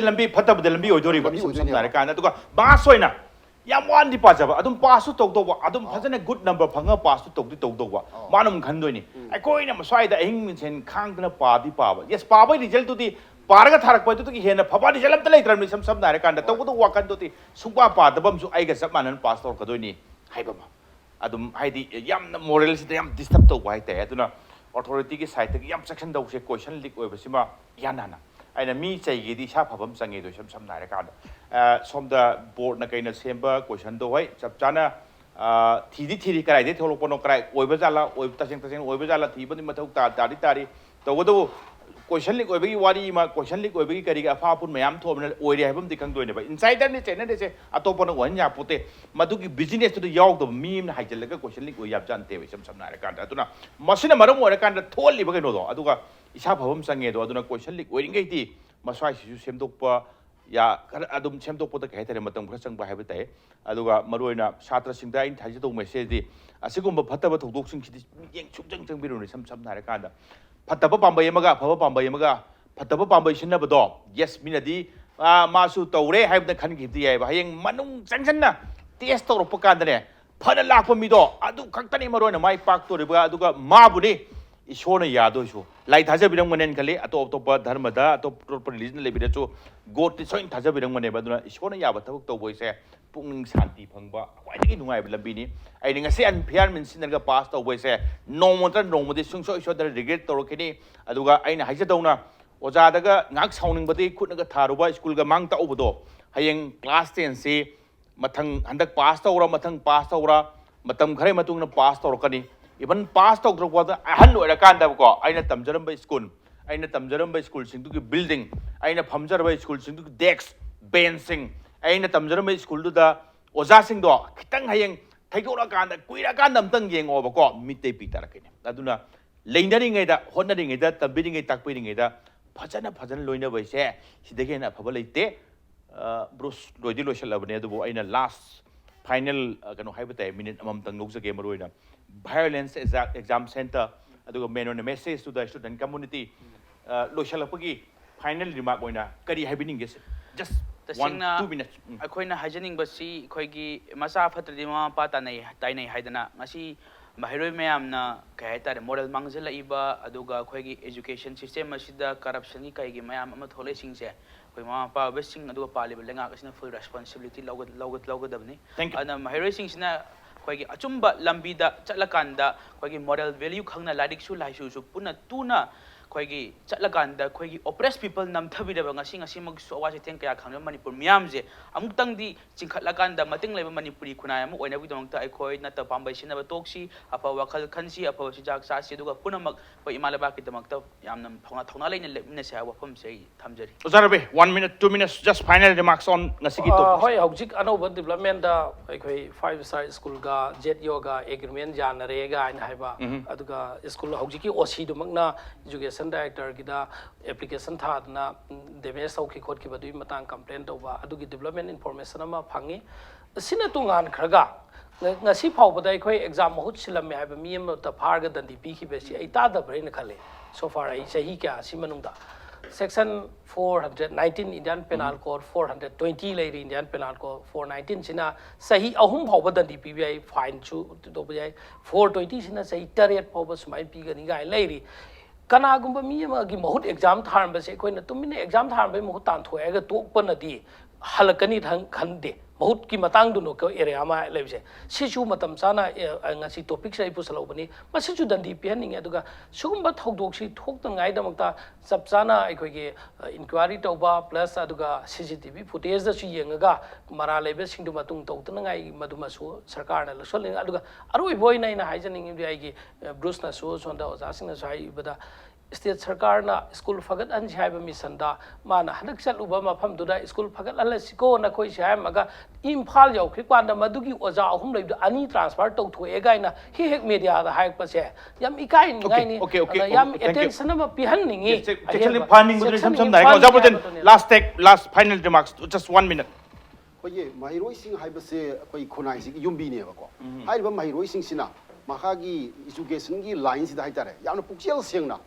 lambi fatabda lambi oidoriba samnare kana aduga pass oina yam wandi pajaba adum pass tu togdoba adum fajana good number phanga pass tu togdi togdoba manum khandoi aikoina maswaida ahing minchen khangdana padi paba yes paba result tu di paraga tharak pa tu ki hena phaba result amta leitram sam samnare kana togdu wakan tu ti sungpa padabam su aiga sab manan pass tor kadoi haibama adum haidi yamna moral si yam disturb to wai ta aduna authority ki side ki yam section dau se question leak oibasima yanana aina mi chaigi di sa phabam change do sam samnare kana somda board na kaina semba question do hoi chap chana thidi karai de tholo pono karai oiba jala oib taseng oiba jala thiba ni mathau tari tawado question leak oibagi wari ma question leak oibagi kari ga afa pun mayam thomna oire haibam di kang doine ba insider ni chena de se atopona wan ya pote madugi business to yaw do mi na haijal ga question leak oyab jan te sam samnare kana aduna masina maram ora kana tholi ba no do aduga isa phabam change do aduna question leak oiringai ti maswai sisu semdokpa ya adum semdokpa da kai tare matam khra changba haiba tai aduga maroina satra singda in thaji do message di asigumba phataba thodok sing sidi yeng chukjang changbiru ni sam samnare kana ꯐꯠꯇꯕ ꯄꯥꯝꯕꯩ ꯑꯃꯒ ꯑꯐꯕ ꯄꯥꯝꯕꯩ ꯑꯃꯒ ꯐꯠꯇꯕ ꯄꯥꯝꯕꯩ ꯁꯤꯟꯅꯕꯗꯣ yes ꯃꯤꯅꯗꯤ ꯃꯥꯁꯨ ꯇꯧꯔꯦ ꯍꯥꯏꯕꯗ ꯈꯟꯈꯤꯕꯗꯤ ꯌꯥꯏꯕ ꯍꯌꯦꯡ ꯃꯅꯨꯡ ꯆꯪꯁꯟꯅ ꯇꯦꯁ ꯇꯧꯔꯛꯄ ꯀꯥꯟꯗꯅꯦ ꯐꯅ ꯂꯥꯛꯄ ꯃꯤꯗꯣ ꯑꯗꯨ ꯈꯛꯇꯅꯤ ꯃꯔꯨꯑꯣꯏꯅ ꯃꯥꯏ ꯄꯥꯛꯇꯣꯔꯤꯕ ꯑꯗꯨꯒ ꯃꯥꯕꯨꯅꯤ ꯏꯁꯣꯔꯅ ꯌꯥꯗꯣꯏꯁꯨ ꯂꯥꯏ ꯊꯥꯖꯕꯤꯔꯝꯒꯅꯦꯅ ꯈꯜꯂꯤ ꯑꯇꯣꯞ ꯑꯇꯣꯞꯄ ꯙꯔꯃꯗ ꯑꯇꯣꯞ ꯔꯤꯂꯤꯖꯟ ꯂꯩꯕꯤꯔꯁꯨ ꯒꯣꯗꯇꯤ ꯁꯣꯏꯅ ꯊꯥꯖꯕꯤꯔꯝꯒꯅꯦꯕ ꯑꯗꯨꯅ ꯏꯁꯣꯔꯅ ꯌꯥꯕ ꯊꯕꯛ ꯇꯧꯕꯁꯦ ꯄꯨꯛꯅꯤꯡ ꯁꯥꯟꯇꯤ ꯐꯪꯕ ꯈ꯭ꯋꯥꯏꯗꯒꯤ ꯅꯨꯡꯉꯥꯏꯕ ꯂꯝꯕꯤꯅꯤ ꯑꯩꯅ ꯉꯁꯤ ꯑꯟꯐꯤꯌꯥꯔ ꯃꯤꯟꯁꯤꯟꯅꯔꯒ ꯄꯥꯁ ꯇꯧꯕꯁꯦ ꯅꯣꯡꯃꯗꯤ ꯁꯨꯡꯁꯣꯏ ꯁꯣꯏꯗꯅ ꯔꯤꯒ꯭ꯔꯦꯠ ꯇꯧꯔꯛꯈꯤꯅꯤ ꯑꯗꯨꯒ ꯑꯩꯅ ꯍꯥꯏꯖꯗꯧꯅ ꯑꯣꯖꯥꯗꯒ ꯉꯥꯛ ꯁꯥꯎꯅꯤꯡꯕꯗꯒꯤ ꯈꯨꯠꯅꯒ ꯊꯥꯔꯨꯕ ꯁ꯭ꯀꯨꯜꯒ ꯃꯥꯡ ꯇꯥꯛꯎꯕꯗꯣ ꯍꯌꯦꯡ ꯀ꯭ꯂꯥꯁ 10ꯁꯤ ꯃꯊꯪ ꯍꯟꯗꯛ ꯄꯥꯁ ꯇꯧꯔ ꯃꯊꯪ ꯄꯥꯁ ꯇꯧꯔ ꯃꯇꯝ ꯈꯔꯒꯤ ꯃꯇꯨꯡꯗ ꯄꯥꯁ ꯇꯧꯔꯛꯀꯅꯤ ꯏꯚꯟ ꯄꯥꯁ ꯇꯧꯗ꯭ꯔꯛꯄꯗ ꯑꯍꯟ ꯑꯣꯏꯔꯀꯥꯟꯗꯀꯣ ꯑꯩꯅ ꯇꯝꯖꯔꯝꯕ ꯁ꯭ꯀꯨꯜ ꯑꯩꯅ ꯇꯝꯖꯔꯝꯕ ꯁ꯭ꯀꯨꯜꯁꯤꯡꯗꯨꯒꯤ ꯕꯤꯜꯗꯤꯡ ꯑꯩꯅ ꯐꯝꯖꯔꯕ ꯁ꯭ꯀꯨꯜꯁꯤꯡꯗꯨꯒꯤ ꯗꯦꯛꯁ ꯕꯦꯟꯁꯤꯡ ꯑꯩꯅ ꯇꯝꯖꯔꯝꯕ ꯁ꯭ꯀꯨꯜꯗꯨꯗ ꯑꯣꯖꯥꯁꯤꯡꯗꯣ ꯈꯤꯇꯪ ꯍꯌꯦꯡ ꯊꯩꯗꯣꯛꯂꯀꯥꯟꯗ ꯀꯨꯏꯔꯀꯥꯟꯗ ꯑꯝꯇꯪ ꯌꯦꯡꯉꯣꯕꯀꯣ ꯃꯤꯠꯇꯩ ꯄꯤ ꯇꯥꯔꯛꯀꯅꯤ ꯑꯗꯨꯅ ꯂꯩꯅꯔꯤꯉꯩꯗ ꯍꯣꯠꯅꯔꯤꯉꯩꯗ ꯇꯝꯕꯤꯔꯤꯉꯩ ꯇꯥꯛꯄꯤꯔꯤꯉꯩꯗ ꯐꯖꯅ ꯂꯣꯏꯅꯕꯁꯦ ꯁꯤꯗꯒꯤ ꯍꯦꯟꯅ ꯑꯐꯕ ꯂꯩꯇꯦ ꯕ꯭ꯔꯨꯁ ꯂꯣꯏꯁꯜꯂꯕꯅꯦ ꯑꯗꯨꯕꯨ ꯑꯩꯅ ꯂꯥꯁ ꯐꯥꯏꯅꯦꯜ ꯀꯩꯅꯣ ꯍꯥꯏꯕ ꯇꯥꯏ ꯃꯤꯅꯤꯠ ꯑꯃꯃꯝꯇꯪ ꯂꯧꯖꯒꯦ ꯃꯔꯨꯑꯣꯏꯅ ꯚꯥꯏꯑꯣꯂꯦꯟꯁ ꯑꯦꯛꯖꯥꯝ ꯁꯦꯟꯇꯔ ꯑꯗꯨꯒ ꯃꯦꯟ ꯑꯣꯏꯅ message to the student community ꯂꯣꯏꯁꯜꯂꯛꯄꯒꯤ ꯐꯥꯏꯅꯦꯜ ꯔꯤꯃꯥꯔꯛ ꯑꯣꯏꯅ ꯀꯔꯤ ꯍꯥꯏꯕꯤꯅꯤꯡꯒꯦ ꯖꯁ तसेंगना अखोइना हाजनिंगबसी अखोइगी मचा फत्रदि ममा मपा ताइनै हाइदना ngasi mahiroi mayamna kai haitare moral mangzelaइबा अदुगा अखोइगी एजुकेशन सिस्टम असिदा करप्शन की काइगी mayam ama thole singse अखोइ ममा मपा बेसिंग अदुगा पालिबा लेंगा कसना फुल रेस्पोंसिबिलिटी लौगदबनी अना mahiroi singsina अखोइगी अचुंबा लंबीदा चटलकांदा अखोइगी moral value खंगना लारिकसु लाइसुसु पुना तुना अखोइगी चटलकांदा अखोइगी oppressed people namthaबिदबा ngasi मग सोवासे थें कया खंग मणिपुर मियामजे अमुक्तंगदी चिंखटलकांदा मतिंग लेबा मणिपुरी खुनाय अमु ओइनाबिदमंगता अखोइ नत पांबै सिनबा तोक्सी अफा वखल खनसी अफा सिजाक सासी दुगा पुनमक अखोइ इमालबा किदमंगता यामना थौना लेने लेमिनसे वफम से थमजरी Ozarabe 1 minute 2 minutes just final remarks on ngasi gi topic hoi hojik anova development da अखोइ 5-star school ga jet yoga agreement janare ga ina haiba aduga school hojiki osi dumangna education director gida application thadna damage sauki khot ki badui matang complaint tawba adugi development information ama phangi sina tungan khraga ngasi phawbada अखोइ exam mahut silame haiba mi am ta pharga dandi pi ki besi ai ta da brain khale so far ai sahi kya si manungda section 419 Indian Penal Code 420 lady Indian Penal Code 419 sina sahi ahum phawba dandi pi bi fine chu to bi 420 sina sahi target phawba sumai pi ga ni ga lady कनागुंबा me अमगी महूत exam थारम बसे Koyna तुमिने exam थारम बे महूत तान थोएगा तोकपनदी halakani khande बहुत की matang duno ko area ma lebse sichu matam sana ngasi topic sai pusalo bani masichu dandi pianing aduga sugumba thogdok si thok tangai damakta sapsana aikoi ge inquiry tauba plus aduga CCTV footage da su yengaga mara lebe singdu matung tawtana ngai maduma su sarkar na losol aduga aroi boy nai na haijaning indi ai ge Bruce na su sonda oza sing na sai bada state sarkar na school fagat an jaiba mission da mana hadak chaluba mafam duda school fagat ala siko na koi sai maga imphal yaw khri kwanda madugi oza ahum leib ani transfer to thoe gaina hi hek media da haik pa se yam ikai ngai ni yam attention ma pihan ningi actually planning with some dai ko jabutin last final remarks just 1 minute koye mahiroi sing haibase koi khonai si yumbi ne ba ko haiba mahiroi sing sina mahagi education gi line si da haitare yamna pukchel sengna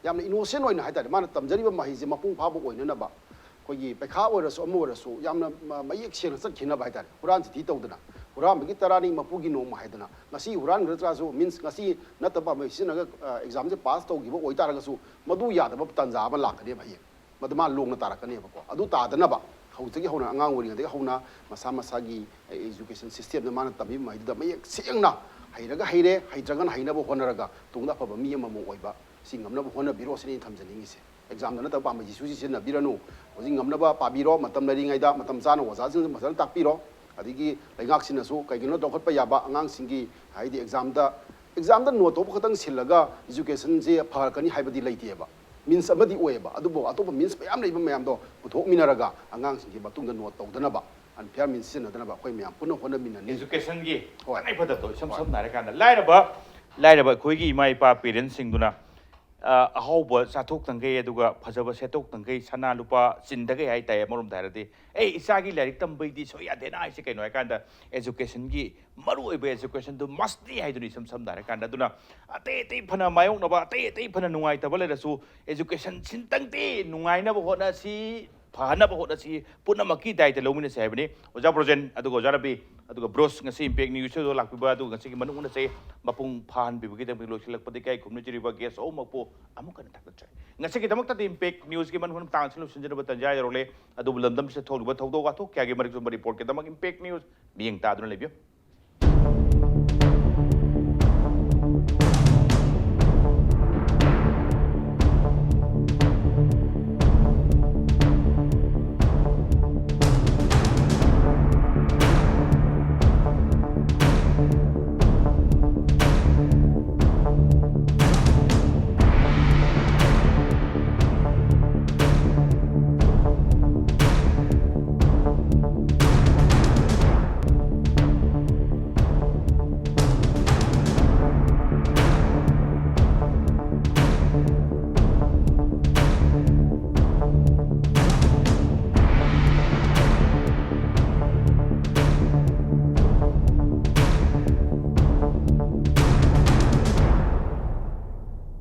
yamna innocent oina haitare mana tamjari ba mahi je mapung pha bo oina na ba koyi pekha orasu amu orasu yamna mayek seng sat khina ba haitare quran ti tawdana quran gi tarani mapugi no ma haidana ngasi quran gra su means ngasi nataba mai sina ga exam je pass to gi bo oi tara ga su madu ya da ba tanja ba lakane ba ye madama long na tara kane ba ko adu ta dana ba hauji hauna angang wori ga hauna masa masa gi education system na mana tabi mai da mayek sengna hairaga haire haidragan haina bo honaraga tungda fa ba mi ma mo oiba singamna bo hona biro sini thamjani se exam na ta pa ma ji su ji na biranu hoji ngamna ba pa biro matam lari ngai da matam chana waza jing masan tak piro adigi laingak sina su kai gino dokhat pa yaba angang singi haidi exam da no to khatang silaga education je phar kani haibadi leite ba means amadi oeba adubo atopa means payam leiba mayam do puthok minaraga angang singi batung da no tawdana ba an fair means sina dana ba koi mayam puno hona minani education gi nai phada to sam nare kan laira ba khoi gi mai pa parents sing duna ahauba chathok tangai aduga phajaba setok tangai sana lupa chindagai hai tai morom dairadi isagi larik tambai di soya dena ai se kaino kan da education gi maru oibe education do must di hai duni sam dare kan da duna ate phana mayong na ba ate phana nungai tabale rasu education chintang ti nungai na ba hona si phana ba hona si punamaki dai te lomina se habni oja projen aduga oja rabi aduga bros ngasi impact news do lakpiba aduga ngasi manung na se mapung phan bibugi da losilak padi kai khumni jiriba ges o makpo amukan takta chai ngasi ki damak ta impact news ki man hun tang silu sinjana ba tanja yarole adu bulandam se thogba thogdo ga tho kya ge marik report ke damak impact news bieng ta aduna lebyo